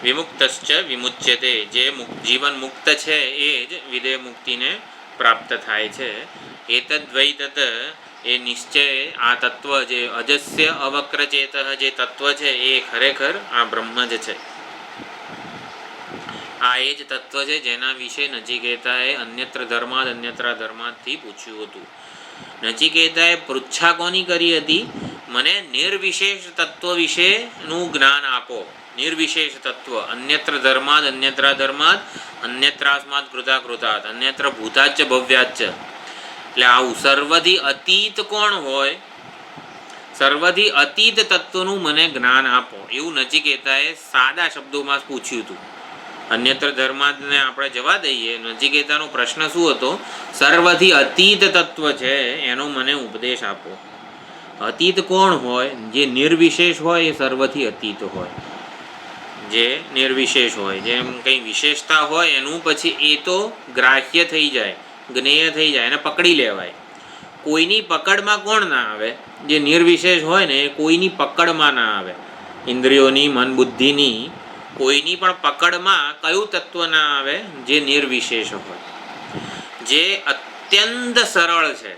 विमुक्तश्च विमुच्यते, जे जीवन मुक्त છે એ જ વિદેહ મુક્તિને પ્રાપ્ત થાય છે. એતદ્વૈ તત, એ નિશ્ચય આ તત્વ જે અજસ્ય અવક્રચેત જે તત્વ છે એ ખરેખર આ બ્રહ્મ જ છે. આ એ જ તત્વ છે જેના વિશે નચિકેતાએ અન્યત્ર ધર્માદથી પૂછ્યું હતું. નચિકેતાએ પૃચ્છા કોની કરી હતી? મને નિર્વિશેષ તત્વ વિશેનું જ્ઞાન આપો. નિર્વિશેષ તત્વ, અન્યત્ર ધર્માદ અન્યત્રાસ્માદ કૃતાકૃતાત અન્યત્ર ભૂતાચ્ચ ભવ્યાચ્ચ. એટલે આવું સર્વથી અતીત કોણ હોય, સર્વથી અતીત તત્વનું મને જ્ઞાન આપો, એવું નચિકેતાએ સાદા શબ્દોમાં પૂછ્યું હતું. અન્યત્ર ધર્માદને આપણે જવા દઈએ. નચિકેતાનો પ્રશ્ન શું હતો? સર્વથી અતીત તત્વ છે એનો મને ઉપદેશ આપો. અતીત કોણ હોય? જે નિર્વિશેષ હોય એ સર્વથી અતીત હોય. જે નિર્વિશેષ હોય, જેમ કંઈ વિશેષતા હોય એનું પછી એ તો ગ્રાહ્ય થઈ જાય, જ્ઞેય થઈ જાય, એને પકડી લેવાય. કોઈની પકડમાં કોણ ના આવે? જે નિર્વિશેષ હોય ને એ કોઈની પકડમાં ના આવે. ઇન્દ્રિયોની, મન બુદ્ધિની કોઈની પણ પકડમાં કયું તત્વ ના આવે? જે નિર્વિશેષ હોય, જે અત્યંત સરળ છે.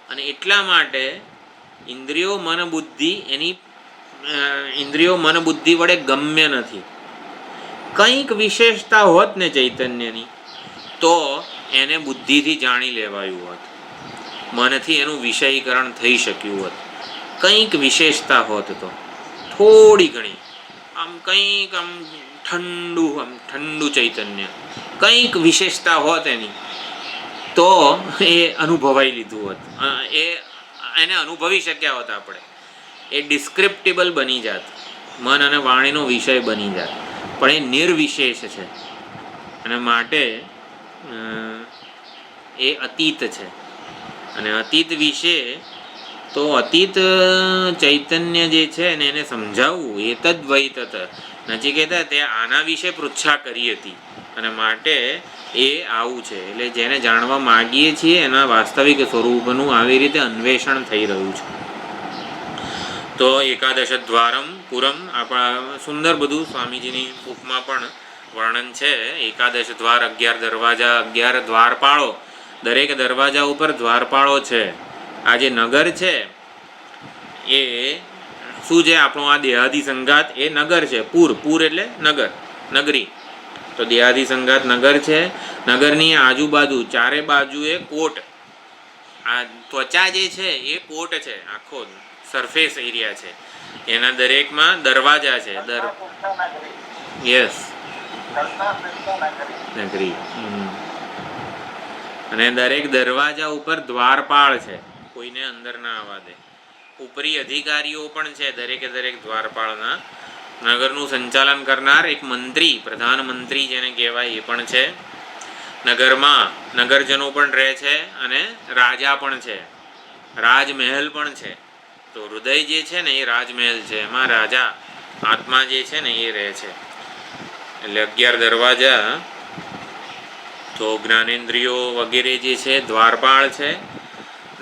અને એટલા માટે ઇન્દ્રિયો મન બુદ્ધિ ઇન્દ્રિયો મન બુદ્ધિ વડે ગમ્ય નથી. કંઈક વિશેષતા હોત ને ચૈતન્યની તો એને બુદ્ધિથી જાણી લેવાયું હોત, મનથી એનું વિષયીકરણ થઈ શક્યું હોત. કંઈક વિશેષતા હોત તો થોડી ઘણી, આમ કંઈક આમ ઠંડુ ચૈતન્ય, કંઈક વિશેષતા હોત એની તો એ અનુભવાઈ લીધું હોત, એને અનુભવી શક્યા હોત આપણે. એ ડિસ્ક્રિપ્ટિબલ બની જાત, મન અને વાણીનો વિષય બની જાત. પણ એ નિર્વિશેષ છે અને માટે એ અતીત છે. અને અતીત વિશે તો અતીત ચૈતન્ય જે છે ને એને સમજાવવું. એ તદ્વૈ તત, નચિકેતા તે આના વિશે પૃચ્છા કરી હતી અને માટે એ આવું છે. એટલે જેને જાણવા માગીએ છીએ એના વાસ્તવિક સ્વરૂપનું આવી રીતે અન્વેષણ થઈ રહ્યું છે. તો એકાદશ દ્વારમ પુરમ, આપણા સુંદર બધું સ્વામીજીની બુકમાં પણ વર્ણન છે. એકાદશ દ્વાર, 11 દરવાજા, 11 દ્વારપાળો, દરેક દરવાજા ઉપર દ્વારપાળો છે. આ જે નગર છે એ શું છે? આપણો આ દેહાદી સંઘાત એ નગર છે. પૂર એટલે નગર, નગરી. તો દેહાદી સંઘાત નગર છે. નગરની આજુબાજુ ચારે બાજુએ કોટ. આ ત્વચા જે છે એ કોટ છે, આખો સરફેસ એરિયા છે. એના દરેકમાં દરવાજા છે. યસ, નગરી. અને દરેક દરવાજા ઉપર દ્વારપાળ છે, કોઈને અંદર ના આવવા દે. ઉપરી અધિકારીઓ પણ છે દરેકે દરેક દ્વારપાળના. નગરનું સંચાલન કરનાર એક મંત્રી, પ્રધાનમંત્રી જેને કહેવાય એ પણ છે. નગરમાં નગરજનો પણ રહે છે અને રાજા પણ છે, રાજમહેલ પણ છે. તો હૃદય જે છે ને એ રાજમહેલ છે, એમાં રાજા આત્મા જે છે ને એ રહે છે. એટલે 11 દરવાજા તો જ્ઞાનેન્દ્રિયો વગેરે જે છે દ્વારપાળ છે.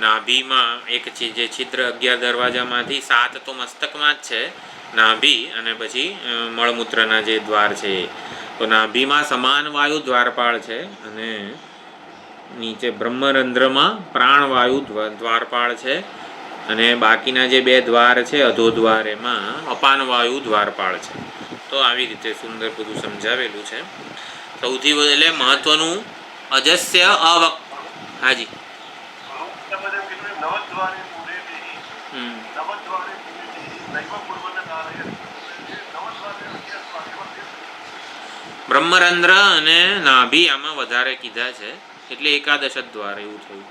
નાભીમાં એક જે છિદ્ર 11 દરવાજામાંથી 7 તો મસ્તકમાં જ છે, નાભી અને પછી મળમૂત્રના જે દ્વાર છે. તો નાભીમાં સમાન વાયુ દ્વારપાળ છે અને નીચે બ્રહ્મરંધ્રમાં પ્રાણવાયુ દ્વારપાળ છે. અને બાકીના જે 2 દ્વાર છે અધોદ્વાર, એમાં અપાનવાયુ દ્વારપાળ છે. તો આવી રીતે સુંદર બધું સમજાવેલું છે. સૌથી એટલે મહત્વનું અજસ્ય હાજી બ્રહ્મરંધ્ર અને નાભી આમાં વધારે કીધા છે એટલે એકાદશ દ્વાર એવું થયું.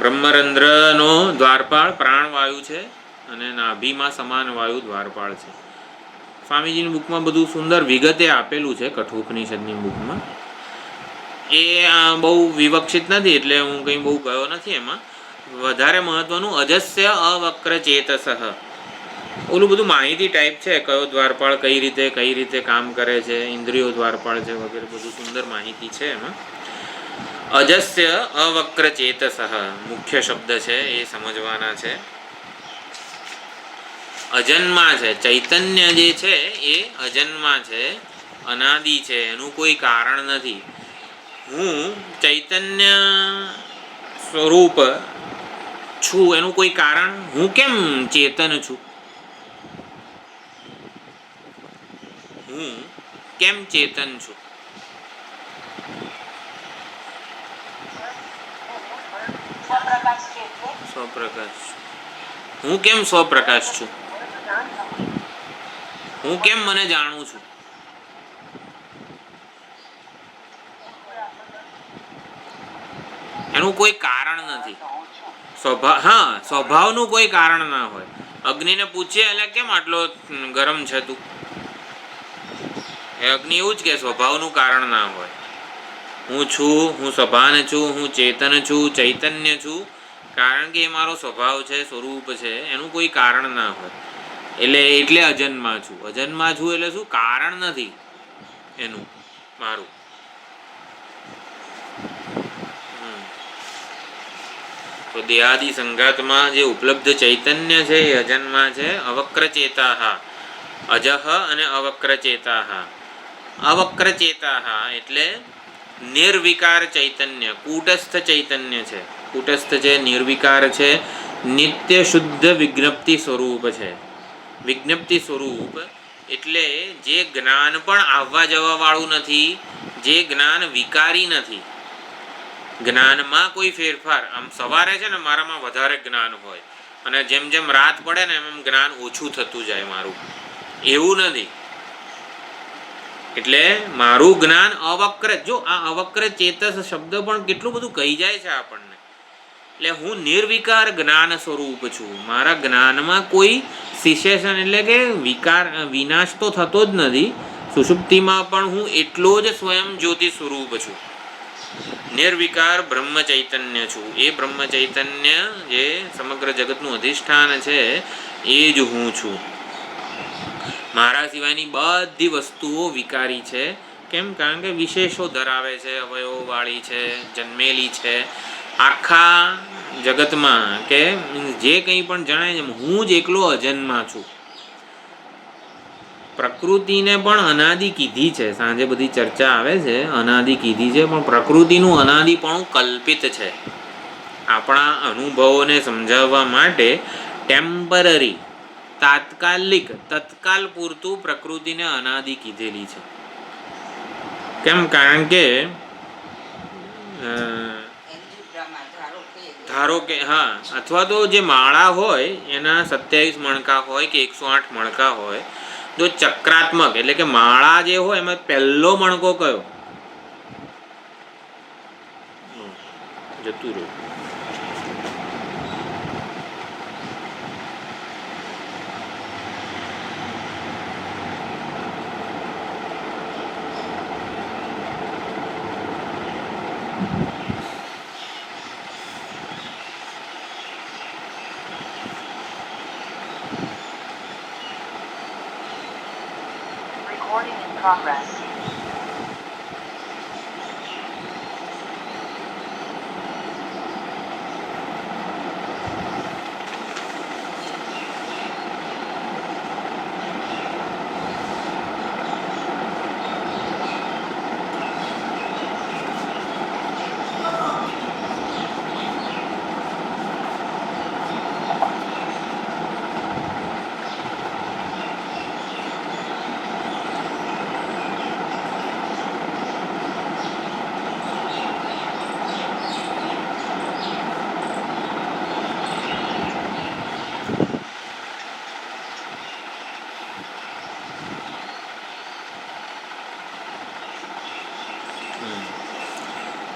બ્રહ્મરંધ્રનો દ્વારપાળ પ્રાણવાયુ છે અને નાભીમાં સમાન વાયુ દ્વારપાળ છે. સ્વામીજીની બુકમાં બધું સુંદર વિગતે આપેલું છે, કઠોપનિષદની બુકમાં. એ બહુ વિવક્ષિત નથી એટલે હું કંઈ બહુ ગયો નથી એમાં. વધારે મહત્વનું અજસ્ય અવક્ર ચેતસ, ઓલું બધું માહિતી ટાઈપ છે, કયો દ્વારપાળ કઈ રીતે કામ કરે છે, ઇન્દ્રિયો દ્વારપાળ છે વગેરે બધું સુંદર માહિતી છે એમાં. અજસ્ય અવક્ર ચેતસ મુખ્ય શબ્દ છે, એ સમજવાના છે. અજન્મા છે, ચૈતન્ય જે છે એ અજન્મા છે, અનાદિ છે, એનું કોઈ કારણ નથી. હું ચૈતન્ય સ્વરૂપ છું, એનું કોઈ કારણ, હું કેમ ચેતન છું, હું કેમ ચેતન છું? સ્વપ્રકાશ. હું કેમ સ્વપ્રકાશ છું? હું કેમ મને જાણું છું? એનું કોઈ કારણ નથી. સ્વભાવનું કોઈ કારણ ના હોય. અગ્નિને પૂછીએ એટલે કેમ આટલો ગરમ છે તું, એ અગ્નિ એવું જ કે સ્વભાવનું કારણ ના હોય. હું છું, હું સભાન છું, હું ચેતન છું, ચૈતન્ય છું, કારણ કે એ મારો સ્વભાવ છે, સ્વરૂપ છે, એનું કોઈ કારણ ના હોય. એટલે અજન્મા છું. અજન્મા છું એટલે શું? કારણ નથી એનું મારું. તો દેહાદિ સંઘાતમાં જે ઉપલબ્ધ ચૈતન્ય છે એ અજન્મા છે. અવક્ર ચેતા, અજહ અને અવક્ર ચેતા. અવક્ર ચેતા એટલે નિર્વિકાર ચૈતન્ય, કૂટસ્થ ચૈતન્ય છે. કૂટસ્થ છે, નિર્વિકાર છે, નિત્ય શુદ્ધ વિજ્ઞપ્તિ સ્વરૂપ છે. વિજ્ઞપ્તિ સ્વરૂપ એટલે જે જ્ઞાન પણ આવવા જવા વાળું નથી, જે જ્ઞાન વિકારી નથી. જ્ઞાનમાં કોઈ ફેરફાર, આમ સવારે છે ને મારામાં વધારે જ્ઞાન હોય અને જેમ જેમ રાત પડે ને એમ જ્ઞાન ઓછું થતું જાય મારું, એવું નથી. એટલે મારું જ્ઞાન અવક્ર, જો આ અવક્ર ચેતસ શબ્દ પણ કેટલું બધું કહી જાય છે આપણને. એટલે હું નિર્વિકાર જ્ઞાન સ્વરૂપ છું. મારા જ્ઞાનમાં કોઈ સિસેશન એટલે કે વિકાર, વિનાશ તો થતો જ નથી. સુષુપ્તિમાં પણ હું એટલો જ સ્વયં જ્યોતિ સ્વરૂપ છું. નિર્વિકાર બ્રહ્મ ચૈતન્ય છું. એ બ્રહ્મ ચૈતન્ય જે સમગ્ર જગતનું અધિષ્ઠાન છે એ જ હું છું. મારા સિવાયની બધી વસ્તુઓ વિકારી છે. કેમ? કારણ કે વિશેષો ધરાવે છે, અવયવવાળી છે, જન્મેલી છે. આખા જગતમાં કે જે કંઈ પણ જણાય છે, હું જ એકલો અજન્મા છું. પ્રકૃતિને પણ અનાદિ કીધી છે. સાંજે બધી ચર્ચા આવે છે, અનાદિ કીધી છે, પણ પ્રકૃતિનું અનાદિપણું કલ્પિત છે. આપણા અનુભવોને સમજાવવા માટે ટેમ્પરરી, તાત્કાલિક, તત્કાલ પૂરતું પ્રકૃતિને અનાદિ કીધેલી છે. કેમ? કારણ કે ધારો કે હા, અથવા તો જે માળા હોય એના 27 મણકા હોય કે 108 મણકા હોય, જો ચક્રાત્મક એટલે કે માળા જે હોય એમાં પહેલો મણકો કયો? જતું રહ્યું. Recording in progress.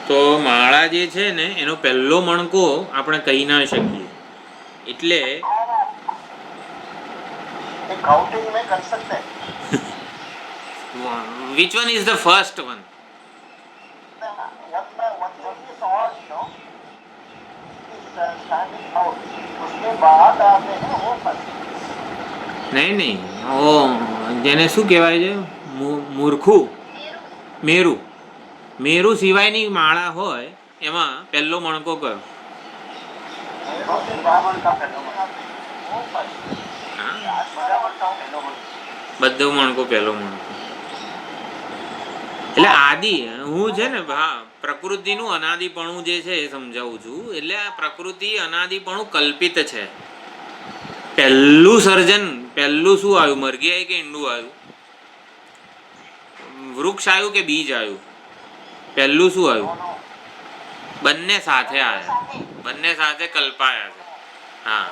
તો માળા માળા જે છે ને એનો પહેલો મણકો આપણે કહી ના શકીએ. એટલે काउंटिंग में कर सकते हैं. Which one is the first one? उसके बाद आते हैं वो फर्स्ट. નહીં ઓ જેને શું કહેવાય છે મૂર્ખું મેરુ. મેરુ સિવાયની માળા હોય એમાં પહેલો મણકો કયો? બધો મણકો પહેલો મણકો. એટલે આદિ હું છે ને હા પ્રકૃતિનું અનાદિપણું જે છે એ સમજાવું છું. એટલે આ પ્રકૃતિ અનાદિપણું કલ્પિત છે. પહેલું સર્જન પહેલું શું આવ્યું? મરઘી આવી કે ઈંડું આવ્યું? વૃક્ષ આવ્યું કે બીજ આવ્યું? પહેલું શું આવ્યું? બંને સાથે આવ્યા, બંને સાથે કલ્પાયા છે. હા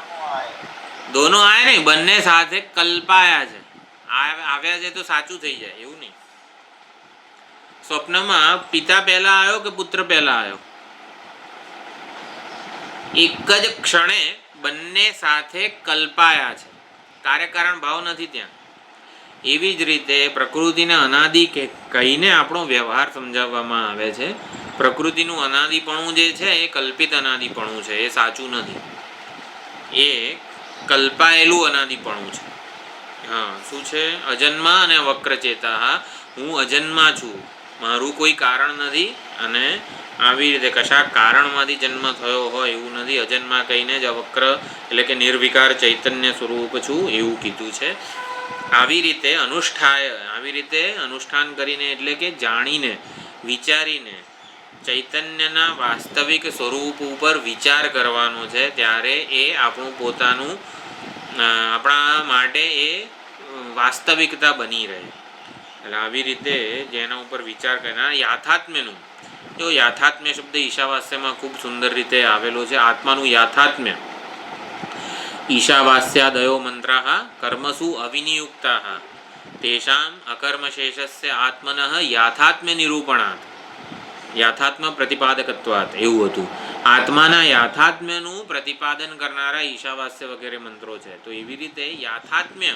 દોનો આયા નહીં, બંને સાથે કલ્પાયા છે. આવ્યા છે તો સાચું થઈ જાય એવું નહીં. સ્વપ્નમાં પિતા પહેલા આવ્યો કે પુત્ર પહેલા આવ્યો? એક જ ક્ષણે બંને સાથે કલ્પાયા છે. કાર્યકારણ ભાવ નથી ત્યાં. એવી જ રીતે પ્રકૃતિને અનાદિ કહીને આપણો વ્યવહાર સમજાવવામાં આવે છે. પ્રકૃતિનું અનાદિપણું જે છે એ કલ્પિત અનાદિપણું છે, એ સાચું નથી. એ કલ્પાયેલું અનાદિપણું છે. હા શું છે? અજન્મા અને વક્રચેતા. હું અજન્મા છું, મારું કોઈ કારણ નથી અને આવી રીતે કશા કારણમાંથી જન્મ થયો હોય એવું નથી. અજન્મા કહીને જ અવક્ર એટલે કે નિર્વિકાર ચૈતન્ય સ્વરૂપ છું એવું કીધું છે. આવી રીતે અનુષ્ઠાન કરીને એટલે કે જાણીને વિચારીને ચૈતન્યના વાસ્તવિક સ્વરૂપ ઉપર વિચાર કરવાનો છે. ત્યારે એ આપણું પોતાનું આપણા માટે એ વાસ્તવિકતા બની રહે. એટલે આવી રીતે જેના ઉપર વિચાર કરે યાથાત્મ્યનું જો યાથાત્મ્ય શબ્દ ઈશાવાસ્યમાં ખૂબ સુંદર રીતે આવેલો છે. આત્માનું યાથાત્મ્ય. ઈશાવાસ્યાદયો મંત્રાઃ કર્મસુ અવિનિયુક્તાઃ તેષામ અકર્મશેષસ્ય આત્મનઃ યાથાત્મ્ય નિરૂપણાત યાથાત્મ પ્રતિપાદકત્વાત એવું હતું. આત્માના યાથાત્મ્યનું પ્રતિપાદન કરનારા ઈશાવાસ્ય વગેરે મંત્રો છે. તો એવી રીતે યાથાત્મ્ય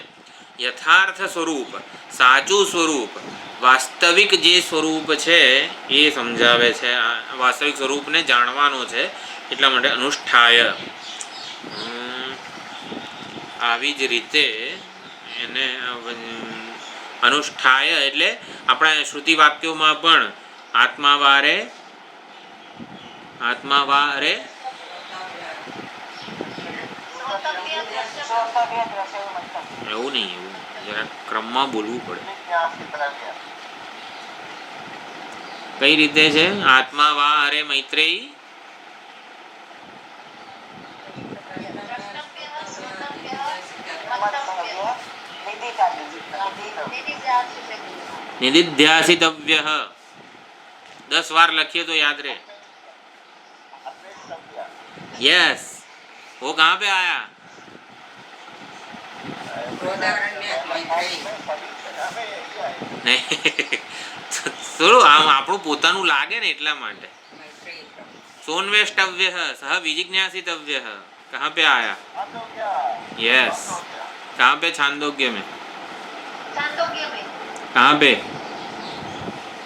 યથાર્થ સ્વરૂપ, સાચું સ્વરૂપ, વાસ્તવિક જે સ્વરૂપ છે એ સમજાવે છે. વાસ્તવિક સ્વરૂપને જાણવાનો છે એટલા માટે અનુષ્ઠાય. આવી જ રીતે એને અનુષ્ઠાય એટલે આપણા શ્રુતિ વાક્યોમાં પણ આત્માવારે એવું નહીં, એવું જરા ક્રમમાં બોલવું પડે. કઈ રીતે છે? આત્મા વા અરે મૈત્રેયી निदिध्यासितव्य 10 बार लखिए तो याद रहे. यस वो कहाँ पे आया? થોડું આમ આપણું પોતાનું લાગે ને એટલા માટે. सोन्वेष्टव्य सह विजिज्ञासितव्य कहाँ पे आया? यस कहाँ पे? छांदोग्य में. कहाँ पे?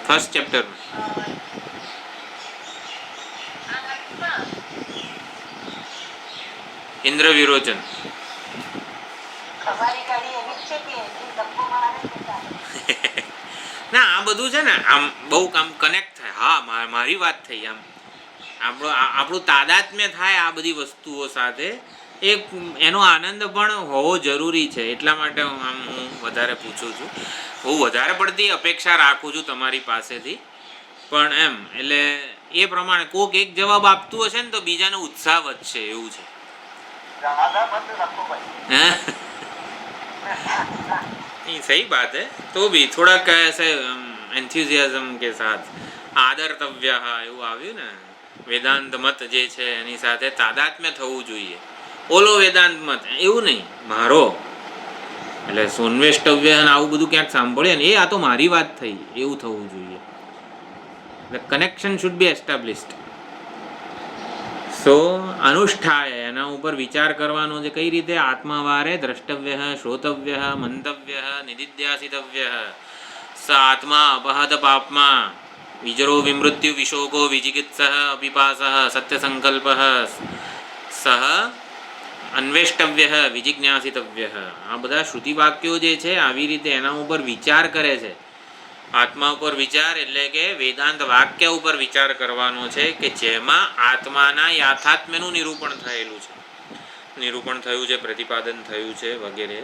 फर्स्ट चैप्टर में. इंद्र विरोचन. ના આ બધું છે ને આમ બહુ આમ કનેક્ટ થાય. હા મારી વાત થઈ. આમ આપણું તાદાત્મ્ય થાય આ બધી વસ્તુઓ સાથે. એનો આનંદ પણ હોવો જરૂરી છે. એટલા માટે આમ હું વધારે પૂછું છું. હું વધારે પડતી અપેક્ષા રાખું છું તમારી પાસેથી. પણ એમ એટલે એ પ્રમાણે કોક એક જવાબ આપતું હશે ને તો બીજાનો ઉત્સાહ વધશે એવું છે. नहीं सही बात है. तो भी थोड़ा कैसे एंथुजियाज्म के साथ आदर्तव्य એવું આવ્યું ને. વેદાંત મત જે છે એની સાથે તાદાત્મ્ય થવું જોઈએ. ઓલો વેદાંત મત એવું નહીં, મારો. એટલે સોન્વેષ્ટવ્ય અને આવું બધું ક્યાંક સાંભળે ને એ આ તો મારી વાત થઈ એવું થવું જોઈએ. The connection should be established. સો અનુષ્ઠાય એના ઉપર વિચાર કરવાનો છે કઈ રીતે આત્માવારે દ્રષ્ટવ્ય શ્રોતવ્ય મંતવ્ય નિધિધ્યાસિતવ્ય સ આત્મા અપહત પાપમાં વિજરો વિમૃત્યુ વિશોકો વિજિગિત્સ અપિપાસ સત્યસંકલ્પ સહ અન્વેષ્ટવ્ય વિજિજ્ઞાસિતવ્ય આ બધા શ્રુતિ વાક્યો જે છે આવી રીતે એના ઉપર વિચાર કરે છે. આત્મા ઉપર વિચાર એટલે કે વેદાંત વાક્ય ઉપર વિચાર કરવાનો છે કે જેમાં આત્માના યાથાત્મ્યનું નિરૂપણ થયેલું છે, નિરૂપણ થયું છે, પ્રતિપાદન થયું છે વગેરે.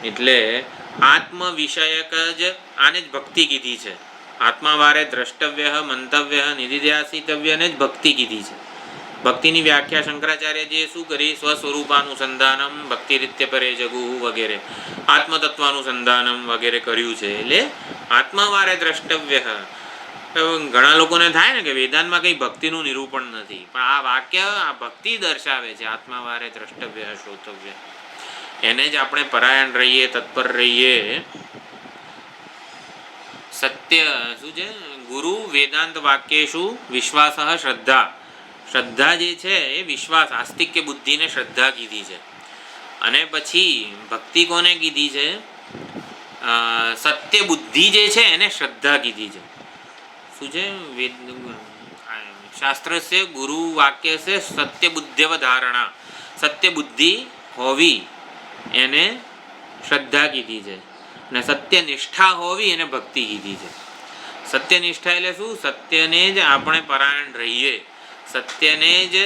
એટલે આત્મ વિષયક જ આને જ ભક્તિ કીધી છે. આત્માવારે દ્રષ્ટવ્ય મંતવ્ય નિધિધ્યાસિતવ્યને જ ભક્તિ કીધી છે. ભક્તિની વ્યાખ્યા શંકરાચાર્યજીએ શું કરી? સ્વસ્વરૂપાનુસંધાનમ ભક્તિરીત્ય પરે જગુ વગેરે આત્મતત્વાનુસંધાનમ વગેરે કર્યું છે. એટલે આત્માવારે દ્રષ્ટવ્ય. ઘણા લોકોને થાય ને કે વેદાંતમાં કંઈ ભક્તિનું નિરૂપણ નથી, પણ આ વાક્ય આ ભક્તિ દર્શાવે છે. આત્માવારે દ્રષ્ટવ્ય શ્રોતવ્ય એને જ આપણે પરાયણ રહીએ, તત્પર રહીએ. સત્ય શું છે? ગુરુ વેદાંત વાક્યેષુ વિશ્વાસ શ્રદ્ધા. શ્રદ્ધા જે છે એ વિશ્વાસ, આસ્તિક્ય બુદ્ધિને શ્રદ્ધા કીધી છે. અને પછી ભક્તિ કોને કીધી છે? સત્ય બુદ્ધિ જે છે એને શ્રદ્ધા કીધી છે. શું છે? શાસ્ત્ર છે ગુરુ વાક્ય છે સત્ય બુદ્ધ્યવ ધારણા. સત્ય બુદ્ધિ હોવી એને શ્રદ્ધા કીધી છે. અને સત્ય નિષ્ઠા હોવી એને ભક્તિ કીધી છે. સત્ય નિષ્ઠા એટલે શું? સત્યને જ આપણે પરાયણ રહીએ, સત્યને જ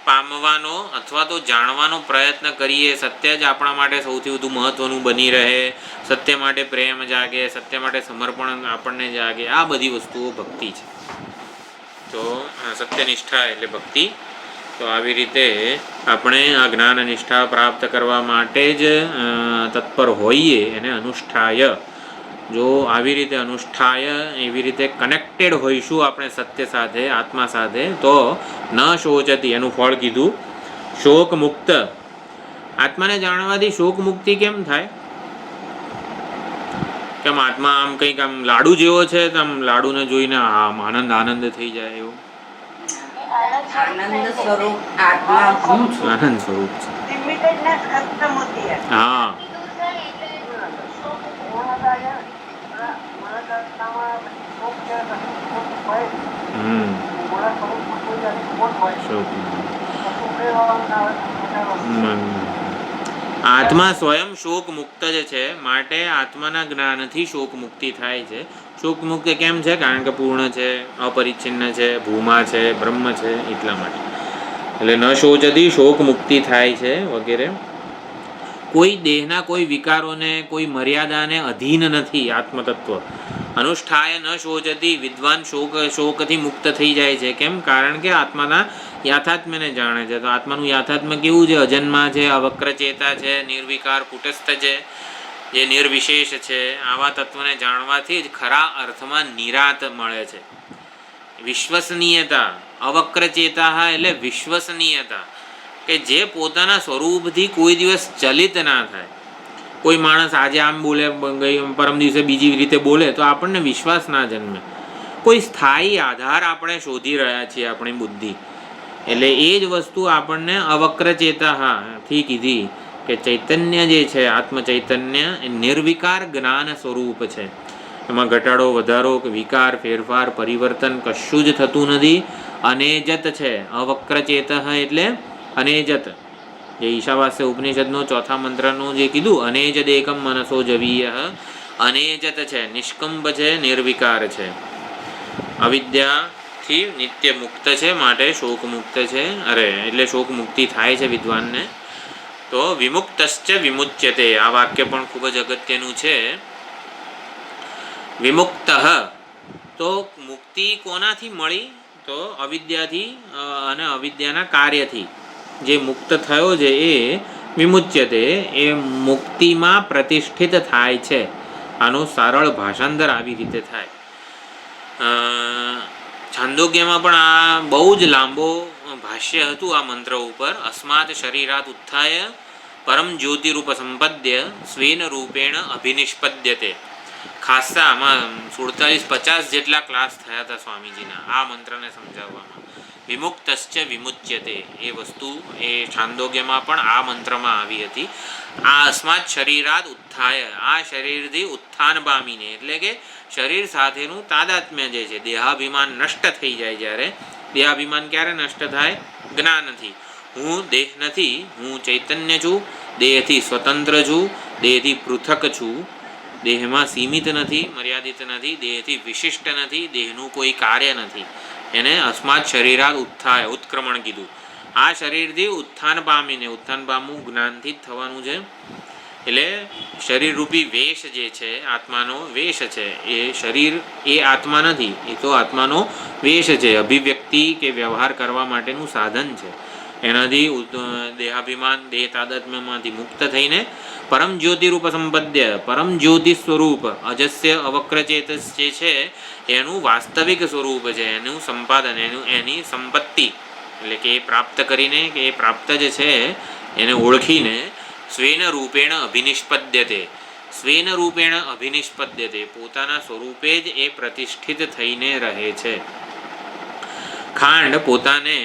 પામવાનો અથવા તો જાણવાનો પ્રયત્ન કરીએ. સત્ય જ આપણા માટે સૌથી વધુ મહત્વનું બની રહે. સત્ય માટે પ્રેમ જાગે, સત્ય માટે સમર્પણ આપણને જાગે. આ બધી વસ્તુઓ ભક્તિ છે. તો સત્યનિષ્ઠા એટલે ભક્તિ. તો આવી રીતે આપણે આ જ્ઞાન નિષ્ઠા પ્રાપ્ત કરવા માટે જ તત્પર હોઈએ. એને અનુષ્ઠાય. જો આવી રીતે અનુષ્ઠાય, એવી રીતે કનેક્ટેડ હોઈશું આપણે સત્ય સાથે, આત્મા સાથે, તો ન શોચતી. એનું ફળ કીધું શોક મુક્ત. આત્માને જાણવાથી શોક મુક્તિ કેમ થાય? કેમ આત્મા આમ કંઈક આમ લાડુ જેવો છે તો આમ લાડુને જોઈને આમ આનંદ આનંદ થઈ જાય એવું? આનંદ સ્વરૂપ આત્મા હું છું. આનંદ સ્વરૂપ છે. लिमिटेडनेस खत्म होती है. હા આત્મા સ્વયં શોક મુક્ત જ છે, માટે આત્માના જ્ઞાનથી શોક મુક્તિ થાય છે. શોક મુક્તિ કેમ છે? કારણ કે પૂર્ણ છે, અપરિચ્છિન્ન છે, ભૂમા છે, બ્રહ્મ છે, એટલા માટે. એટલે ન શોચતી, શોક મુક્તિ થાય છે વગેરે. કોઈ દેહના કોઈ વિકારોને, કોઈ મર્યાદાને અધીન નથી આત્મતત્વ. અનુષ્ઠાય ન શોચતી. વિદ્વાન શોકથી મુક્ત થઈ જાય છે. કેમ? કારણ કે આત્માના યાથાત્મ્યને જાણે છે. તો આત્માનું યાથાત્મ્ય કેવું છે? અજન્મા છે, અવક્રચેતા છે, નિર્વિકાર કુટસ્થ છે, જે નિર્વિશેષ છે. આવા તત્વને જાણવાથી જ ખરા અર્થમાં નિરાત મળે છે. વિશ્વસનીયતા. અવક્રચેતા એટલે વિશ્વસનીયતા, કે જે પોતાના સ્વરૂપથી કોઈ દિવસ ચલિત ના થાય. કોઈ માણસ આજે આમ બોલે, પરમ દિવસે બીજી રીતે બોલે, તો આપણને વિશ્વાસ ના જન્મે. કોઈ સ્થાયી આધાર આપણે શોધી રહ્યા છીએ આપણી બુદ્ધિ. એટલે એ જ વસ્તુ આપણને અવક્રચેતાથી કીધી કે ચૈતન્ય જે છે, આત્મ ચૈતન્ય એ નિર્વિકાર જ્ઞાન સ્વરૂપ છે. એમાં ઘટાડો, વધારો કે વિકાર, ફેરફાર, પરિવર્તન કશું જ થતું નથી. અનેજત છે. અવક્રચેત એટલે અનેજત. જે ઈશાવાસ્ય ઉપનિષદનો ચોથા મંત્રનું જે કીધું, અનેજદ એકમ મનસો જવીય, અનેજત છે, નિષ્કંપ છે, નિર્વિકાર છે, અવિદ્યાથી નિત્ય મુક્ત છે, માટે શોક મુક્ત છે. એટલે શોક મુક્તિ થાય છે વિદ્વાનને. તો વિમુક્તશ્ચ વિમુચ્યતે. આ વાક્ય પણ ખૂબ જ અગત્યનું છે. વિમુક્ત. તો મુક્તિ કોનાથી મળી? તો અવિદ્યાથી અને અવિદ્યાના કાર્યથી જે મુક્ત થયો છે એ વિમુચ્યતે, એ મુક્તિમાં પ્રતિષ્ઠિત થાય છે. આનું સરળ ભાષાંતર આવી રીતે થાય. છાંદોગ્યમાં પણ આ બહુ જ લાંબો ભાષ્ય હતું આ મંત્ર ઉપર. અસ્માત શરીરાત ઉત્થાય પરમ જ્યોતિરૂપ સંપદ્ય સ્વેન રૂપેણ અભિનિષ્પદ્યતે. ખાસા આમાં 47-50 જેટલા ક્લાસ થયા હતા સ્વામીજીના આ મંત્રને સમજાવવામાં, વિમુક્તશ્ચ વિમુચ્યતે એ વસ્તુ એ છાંદોગ્યમાં પણ આ મંત્રમાં આવી હતી. આ અસ્માત શરીરાદ ઉત્થાય આ શરીરથી ઉત્થાન પામીને એટલે કે શરીર સાથેનું તાદાત્મ્ય જે છે દેહાભિમાન નષ્ટ થઈ જાય. જ્યારે દેહાભિમાન ક્યારે નષ્ટ થાય? જ્ઞાનથી. હું દેહ નથી, હું ચૈતન્ય છું, દેહથી સ્વતંત્ર છું, દેહથી પૃથક છું, દેહમાં સીમિત નથી, મર્યાદિત નથી, દેહથી વિશિષ્ટ નથી, દેહનું કોઈ કાર્ય નથી. એને અસ્માત શરીરાદ ઉત્થાય ઉત્ક્રમણ કીધું. આ શરીરથી ઉત્થાન પામીને ઉત્થાન પામવું જ્ઞાનથી જ થવાનું છે. એટલે શરીરરૂપી વેશ જે છે આત્માનો વેશ છે એ શરીર એ આત્મા નથી, એ તો આત્માનો વેશ છે, અભિવ્યક્તિ કે વ્યવહાર કરવા માટેનું સાધન છે. એનાથી દેહાભિમાન દેહ તાદાત્મ્યમાંથી મુક્ત થઈને પરમ જ્યોતિરૂપ સંપદ્ય પરમ જ્યોતિ સ્વરૂપ અજસ્ય અવક્રચેતસ જે છે એનું વાસ્તવિક સ્વરૂપ છે, એનું સંપાદન એની સંપત્તિ એટલે કે એ પ્રાપ્ત કરીને કે એ પ્રાપ્ત જે છે એને ઓળખીને સ્વેન રૂપેણ અભિનિષ્પદ્યતે સ્વેન રૂપેણ અભિનિષ્પદ્યતે પોતાના સ્વરૂપે જ એ પ્રતિષ્ઠિત થઈને રહે છે. ખાંડ પોતાને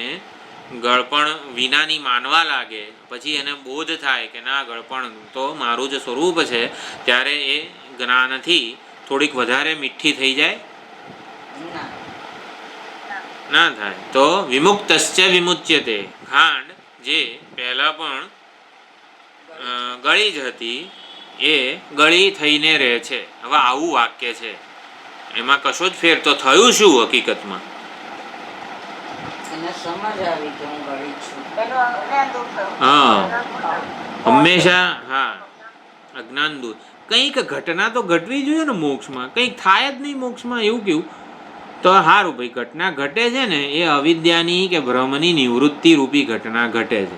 ગળપણ વિનાની માનવા લાગે પછી એને બોધ થાય કે ના ગળપણ તો મારું જ સ્વરૂપ છે, ત્યારે એ જ્ઞાનથી થોડીક વધારે મીઠી થઈ જાય ના થાય. તો વિમુક્તશ્ચ વિમુચ્યતે ખાંડ જે પહેલાં પણ ગળી જ હતી એ ગળી થઈને રહે છે. હવે આવું વાક્ય છે, એમાં કશો જ ફેર તો થયું શું હકીકતમાં? એને સમજ આવી કે હું ગરીબ છું. એનું અજ્ઞાન દૂર થયું. હા હંમેશા હા અજ્ઞાન દૂર. કંઈક ઘટના તો ઘટવી જોઈએ ને મોક્ષમાં, કંઈક થાય જ નહીં મોક્ષમાં. એવું કેવું તો સારું ભાઈ, ઘટના ઘટે છે ને એ અવિદ્યાની કે ભ્રમની નિવૃત્તિ રૂપી ઘટના ઘટે છે,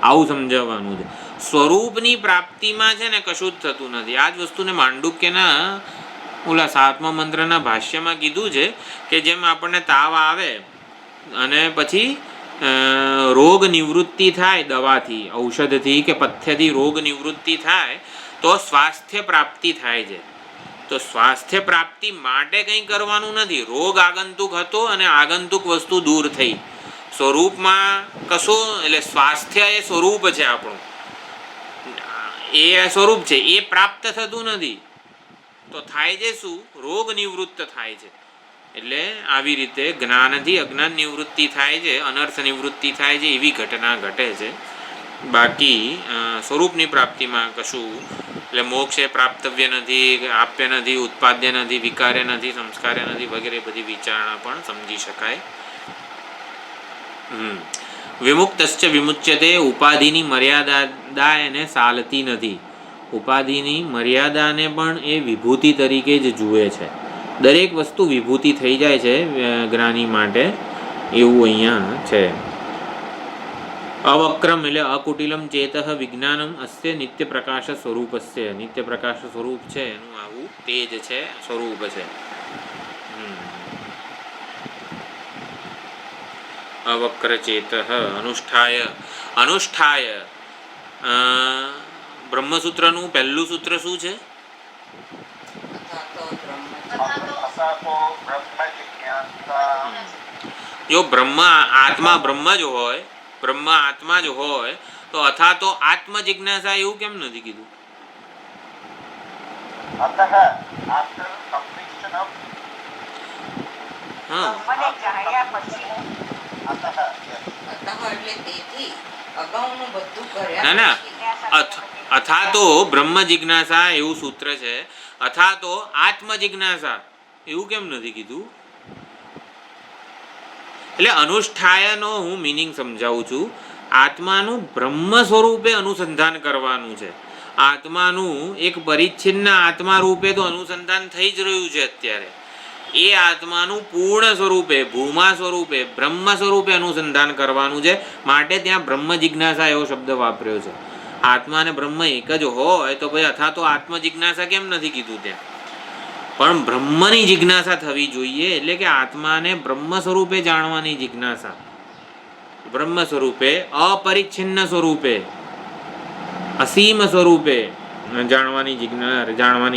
આવું સમજાવવાનું છે. સ્વરૂપની પ્રાપ્તિમાં છે ને કશું જ થતું નથી. આ જ વસ્તુને માંડુક્યના ઓલા 7મા મંત્રના ભાષ્યમાં કીધું છે કે જેમ આપણને તાવ આવે અને પછી રોગ નિવૃત્તિ થાય દવાથી, ઔષધથી કે પથ્યથી રોગ નિવૃત્તિ થાય તો સ્વાસ્થ્ય પ્રાપ્તિ થાય છે. તો સ્વાસ્થ્ય પ્રાપ્તિ માટે કંઈ કરવાનું નથી. રોગ આગંતુક હતો અને આગંતુક વસ્તુ દૂર થઈ. સ્વરૂપમાં કશો એટલે સ્વાસ્થ્ય એ સ્વરૂપ છે આપણું, એ સ્વરૂપ છે, એ પ્રાપ્ત થતું નથી. તો થાય છે શું? રોગ નિવૃત્ત થાય છે. એટલે આવી રીતે જ્ઞાનથી અજ્ઞાન નિવૃત્તિ થાય છે, અનર્થ નિવૃત્તિ થાય છે, એવી ઘટના ઘટે છે. બાકી સ્વરૂપની પ્રાપ્તિમાં કશું એટલે મોક્ષ એ પ્રાપ્તવ્ય નથી, આપ્ય નથી, ઉત્પાદ્ય નથી, વિકાર્ય નથી, સંસ્કાર્ય નથી વગેરે બધી વિચારણા પણ સમજી શકાય. વિમુક્તશ્ચ વિમુચ્યતે ઉપાધિની મર્યાદા એને સાલતી નથી. ઉપાધિની મર્યાદાને પણ એ વિભૂતિ તરીકે જ જુએ છે. દરેક વસ્તુ વિભૂતિ થઈ જાય છે જ્ઞાની માટે, એવું અહીંયા છે. અવક્રમ એટલે અકુટિલમ ચેતઃ વિજ્ઞાનમ અસ્ય નિત્ય પ્રકાશ સ્વરૂપસ્ય. નિત્ય પ્રકાશ સ્વરૂપ છે એનું આવું તેજ છે, સ્વરૂપ છે. અવક્ર ચેતઃ અનુષ્ઠાય અનુષ્ઠાય બ્રહ્મસૂત્રનું પહેલું સૂત્ર શું છે? જો બ્રહ્મ આત્મા બ્રહ્મ જ હોય, બ્રહ્મ આત્મા જ હોય તો અથા તો આત્મ જિજ્ઞાસા એવું કેમ નથી કીધું? હા મને જાણ્યા પછી ના ના અથા તો બ્રહ્મ જિજ્ઞાસા એવું સૂત્ર છે, અથા તો આત્મ જિજ્ઞાસા એવું કેમ નથી કીધું? એટલે અનુષ્ઠાયનો હું મિનિંગ સમજાવું છું. આત્માનું બ્રહ્મ સ્વરૂપે અનુસંધાન કરવાનું છે. આત્માનું એક પરિચ્છિન્ન આત્મા રૂપે તો અનુસંધાન થઈ જ રહ્યું છે અત્યારે. એ આત્માનું પૂર્ણ સ્વરૂપે, ભૂમા સ્વરૂપે, બ્રહ્મ સ્વરૂપે અનુસંધાન કરવાનું છે. માટે ત્યાં બ્રહ્મ જિજ્ઞાસા એવો શબ્દ વાપર્યો છે. આત્મા અને બ્રહ્મ એક જ હોય તો ભાઈ અથા તો આત્મ જિજ્ઞાસા કેમ નથી કીધું ત્યાં? પણ બ્રહ્મની જિજ્ઞાસા થવી જોઈએ. એટલે કે આત્માને બ્રહ્મ સ્વરૂપે જાણવાની જિજ્ઞાસા, બ્રહ્મ સ્વરૂપે, અપરિચ્છિન્ન સ્વરૂપે, અસીમ સ્વરૂપે જાણવાની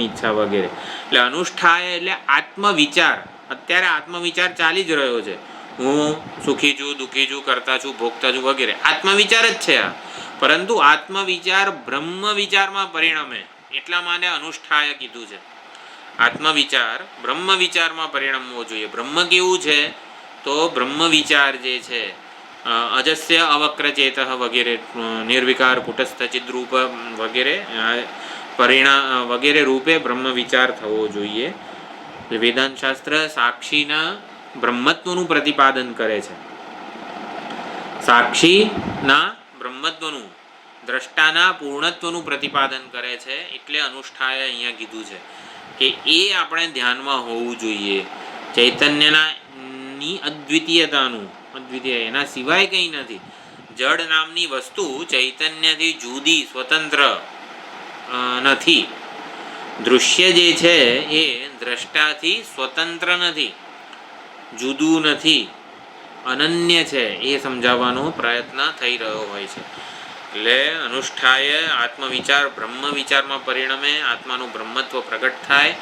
ઈચ્છા વગેરે. એટલે અનુષ્ઠાય એટલે આત્મવિચાર. અત્યારે આત્મવિચાર ચાલી જ રહ્યો છે. હું સુખી છું, દુઃખી છું, કરતા છું, ભોગતા છું વગેરે આત્મવિચાર જ છે આ. પરંતુ આત્મવિચાર બ્રહ્મ વિચારમાં પરિણમે એટલા માટે અનુષ્ઠાય કીધું છે. આત્મવિચાર બ્રહ્મ વિચારમાં પરિણમવો જોઈએ. બ્રહ્મ કેવું છે તો બ્રહ્મ વિચાર જે છે અજસ્ય અવક્રચેત વગેરે નિર્વિકાર કુટસ્થ ચિદ્રૂપ વગેરે વગેરે રૂપે બ્રહ્મ વિચાર થવો જોઈએ. વેદાંત શાસ્ત્ર સાક્ષીના બ્રહ્મત્વનું પ્રતિપાદન કરે છે. સાક્ષીના બ્રહ્મત્વનું, દ્રષ્ટાના પૂર્ણત્વનું પ્રતિપાદન કરે છે. એટલે અનુષ્ઠાય અહીંયા કીધું છે કે એ આપણે ધ્યાનમાં હોવું જોઈએ. ચૈતન્યના ની અદ્વિતીયતાનું, અદ્વિતીય એના સિવાય કંઈ નથી. જડ નામની વસ્તુ ચૈતન્યથી જુદી સ્વતંત્ર નથી. દૃશ્ય જે છે એ દ્રષ્ટાથી સ્વતંત્ર નથી, જુદું નથી, અનન્ય છે એ સમજાવવાનો પ્રયત્ન થઈ રહ્યો હોય છે. એટલે અનુષ્ઠાય આત્મવિચાર બ્રહ્મ વિચારમાં પરિણમે, આત્માનું બ્રહ્મત્વ પ્રગટ થાય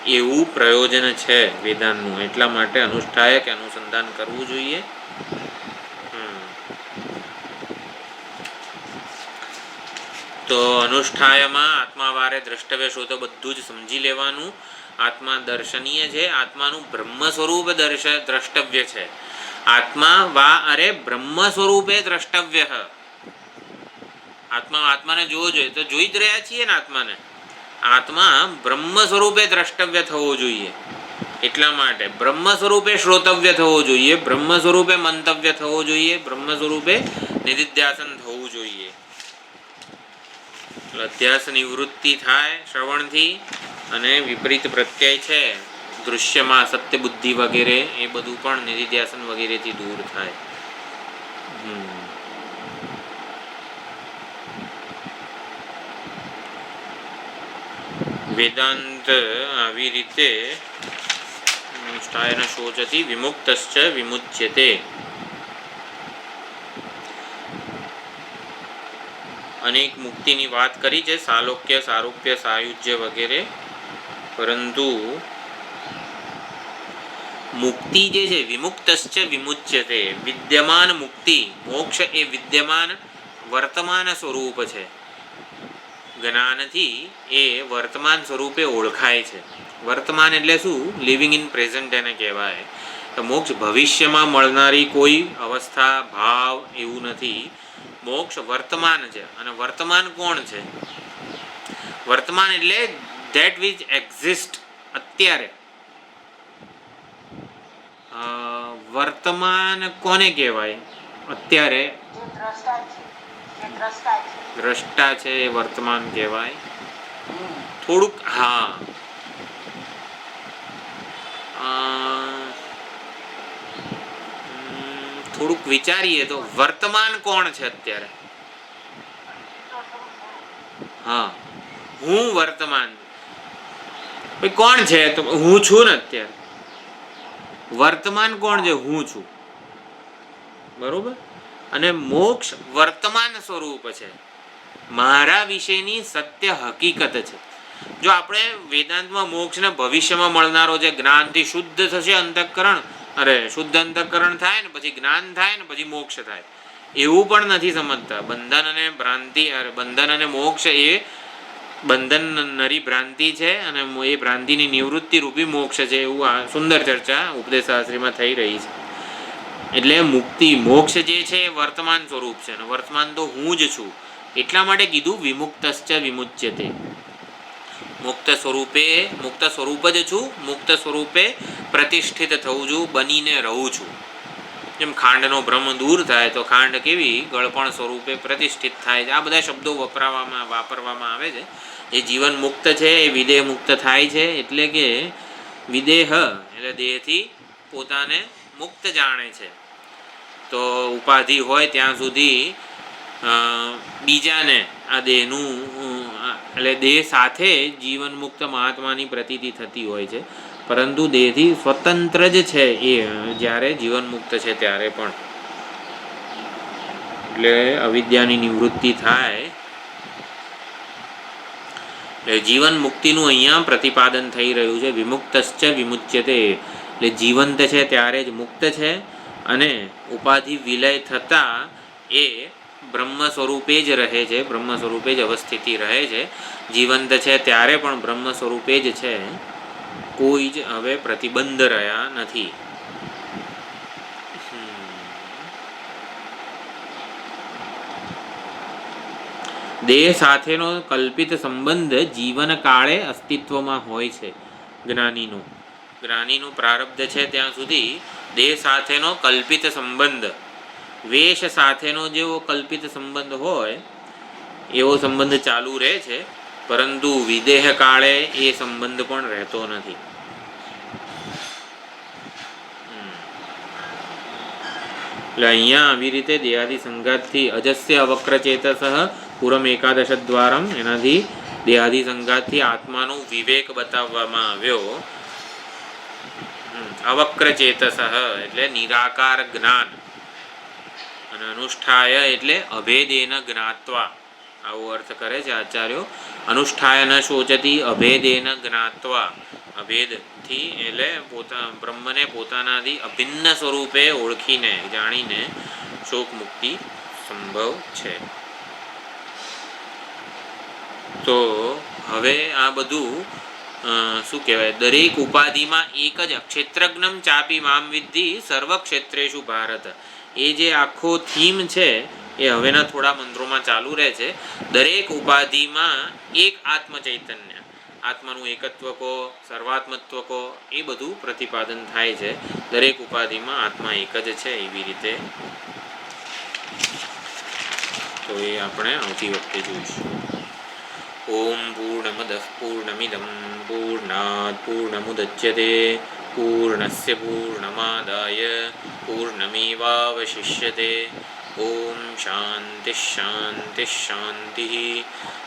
એવું પ્રયોજન છે વેદાંતનું. એટલા માટે અનુષ્ઠાય કે અનુસંધાન કરવું જોઈએ. તો અનુષ્ઠાયમાં આત્માવારે દ્રષ્ટવ્ય શોધો બધું જ સમજી લેવાનું. આત્મા દર્શનીય છે, આત્માનું બ્રહ્મ સ્વરૂપ દ્રષ્ટવ્ય છે. આત્મા વા અરે બ્રહ્મ સ્વરૂપે દ્રષ્ટવ્ય. આત્માને જોવો જોઈએ તો જોઈ જ રહ્યા છીએ ને આત્માને. આત્મા બ્રહ્મ સ્વરૂપે દ્રષ્ટવ્ય થવો જોઈએ. એટલા માટે બ્રહ્મ સ્વરૂપે શ્રોતવ્ય થવો જોઈએ, બ્રહ્મ સ્વરૂપે મંતવ્ય થવો જોઈએ, બ્રહ્મ સ્વરૂપે નિધિધ્યાસન થવું જોઈએ. અધ્યાસ નિવૃત્તિ થાય શ્રવણથી, અને વિપરીત પ્રત્યય છે દૃશ્યમાં સત્ય બુદ્ધિ વગેરે એ બધું પણ નિધિધ્યાસન વગેરેથી દૂર થાય. વેદાંત આવી રીતે નિષ્ઠાયન શોચતી વિમુક્તશ્ચ વિમુચ્યતે. અનેક મુક્તિની વાત કરી છે, સાલોક્ય, સારૂપ્ય, સાયુજ્ય વગેરે. પરંતુ મુક્તિ જે છે વિમુક્તશ્ચ વિમુચ્યતે, વિદ્યમાન મુક્તિ, મોક્ષ એ વિદ્યમાન વર્તમાન સ્વરૂપ છે. જ્ઞાનથી એ વર્તમાન સ્વરૂપે ઓળખાય છે. વર્તમાન એટલે શું? લિવિંગ ઇન પ્રેઝન્ટ એને કહેવાય. તો મોક્ષ ભવિષ્યમાં મળનારી કોઈ અવસ્થા, ભાવ એવું નથી. મોક્ષ વર્તમાન છે. અને વર્તમાન કોણ છે? વર્તમાન એટલે ધેટ વિચ એક્ઝિસ્ટ અત્યારે. વર્તમાન કોને કહેવાય? અત્યારે જે દ્રષ્ટા છે, જે દ્રષ્ટા છે. દ્રષ્ટા છે એ વર્તમાન કહેવાય. થોડુંક થોડુંક વિચારીએ તો વર્તમાન કોણ છે અત્યારે? હું વર્તમાન. કોણ છે? તો હું છું ને અત્યારે. વર્તમાન કોણ છે? હું છું. બરોબર. અને મોક્ષ વર્તમાન સ્વરૂપ છે, મારા વિશેની સત્ય હકીકત છે. જો આપણે વેદાંતમાં મોક્ષને ભવિષ્યમાં મળનારો જે જ્ઞાનથી શુદ્ધ થશે અંતઃકરણ, શુદ્ધ અંતઃકરણ થાય ને પછી જ્ઞાન થાય ને પછી મોક્ષ થાય, એવું પણ નથી સમજતા. બંધન અને ભ્રાંતિ, બંધન અને મોક્ષ એ બંધન નરી ભ્રાંતિ છે અને એ ભ્રાંતિની નિવૃત્તિ રૂપી મોક્ષ છે. એવું આ સુંદર ચર્ચા ઉપદેશ શાસ્ત્રીમાં થઈ રહી છે. એટલે મુક્તિ, મોક્ષ જે છે એ વર્તમાન સ્વરૂપ છે, અને વર્તમાન તો હું જ છું. એટલા માટે કીધું વિમુક્તશ્ચ વિમુચ્યતે. મુક્ત સ્વરૂપ જ છું, મુક્ત સ્વરૂપે પ્રતિષ્ઠિત થવું છું, બનીને રહું છું. જેમ ખાંડનો ભ્રમ દૂર થાય તો ખાંડ કેવી ગળપણ સ્વરૂપે પ્રતિષ્ઠિત થાય છે. આ બધા શબ્દો વાપરવામાં આવે છે. એ જીવન મુક્ત છે એ વિદેહ મુક્ત થાય છે. એટલે કે વિદેહ એટલે દેહથી પોતાને મુક્ત જાણે છે. તો ઉપાધિ હોય ત્યાં સુધી બીજાને આ દેહનું એટલે દેહ સાથે જીવન મુક્ત મહાત્માની પ્રતીતિ થતી હોય છે. પરંતુ દેહથી સ્વતંત્ર જ છે એ જ્યારે જીવન મુક્ત છે ત્યારે પણ. એટલે અવિદ્યાની નિવૃત્તિ થાય એટલે જીવન મુક્તિનું અહીંયા પ્રતિપાદન થઈ રહ્યું છે. વિમુક્તશ્ચ વિમુચ્યતે એટલે જીવંત છે ત્યારે જ મુક્ત છે, અને ઉપાધિ વિલય થતાં એ બ્રહ્મ સ્વરૂપે જ રહે છે, બ્રહ્મ સ્વરૂપે જ અવસ્થિતિ રહે છે. જીવંત છે ત્યારે પણ બ્રહ્મ સ્વરૂપે જ છે, કોઈ જ હવે પ્રતિબંધ રહ્યા નથી. દેહ સાથેનો કલ્પિત સંબંધ જીવન કાળે અસ્તિત્વમાં હોય છે. જ્ઞાનીનું પ્રારબ્ધ છે ત્યાં સુધી દેહ સાથેનો કલ્પિત સંબંધ, વેશ સાથેનો જેવો કલ્પિત સંબંધ હોય એવો સંબંધ ચાલુ રહે છે, પરંતુ વિદેહ કાળે એ સંબંધ પણ રહેતો નથી. એટલે અહીંયા આવી રીતે દેહાદિ સંઘાતથી અજસ્ય અવક્ર ચેતસ પૂરમ એકાદશ દ્વારમ, એનાથી દેહાદિ સંઘાતથી આત્માનો વિવેક બતાવવામાં આવ્યો. અવક્ર ચેતસ એટલે નિરાકાર જ્ઞાન, અને અનુષ્ઠાય એટલે અભેદેન જ્ઞાત્વા, આવો અર્થ કરે છે આચાર્યો. અનુષ્ઠાય ન શોચતી અભેદેન જ્ઞાત્વા, અભેદથી એટલે બ્રહ્મને પોતાનાથી અભિન્ન સ્વરૂપે ઓળખીને જાણીને શોક મુક્તિ સંભવ છે. તો હવે આ બધું શું કહેવાય, દરેક ઉપાધિમાં એક જ ક્ષેત્રજ્ઞમ ચાપી મામ વિદ્ધિ સર્વ ક્ષેત્રેષુ ભારત, એ જે આખો થીમ છે એ હવેના થોડા મંત્રોમાં ચાલુ રહે છે. દરેક ઉપાધિમાં એક આત્મ ચૈતન્ય, આત્માનું એકત્વ કો, સર્વાત્મત્વ કો, એ બધું પ્રતિપાદન થાય છે. દરેક ઉપાધિમાં આત્મા એક જ છે એવી રીતે. તો એ આપણે આવતી વખતે જોઈશું. ઓમ પૂર્ણમદઃ પૂર્ણમિદં પૂર્ણાત પૂર્ણમુદચ્યતે પૂર્ણસ્ય પૂર્ણમાદાય પૂર્ણમેવાવશિષ્યતે. ઓમ શાંતિ શાંતિ શાંતિ.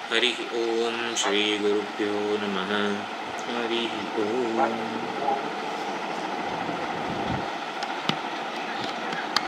હરિ ઓમ શ્રી ગુરુભ્યો નમઃ. હરિ ઓમ.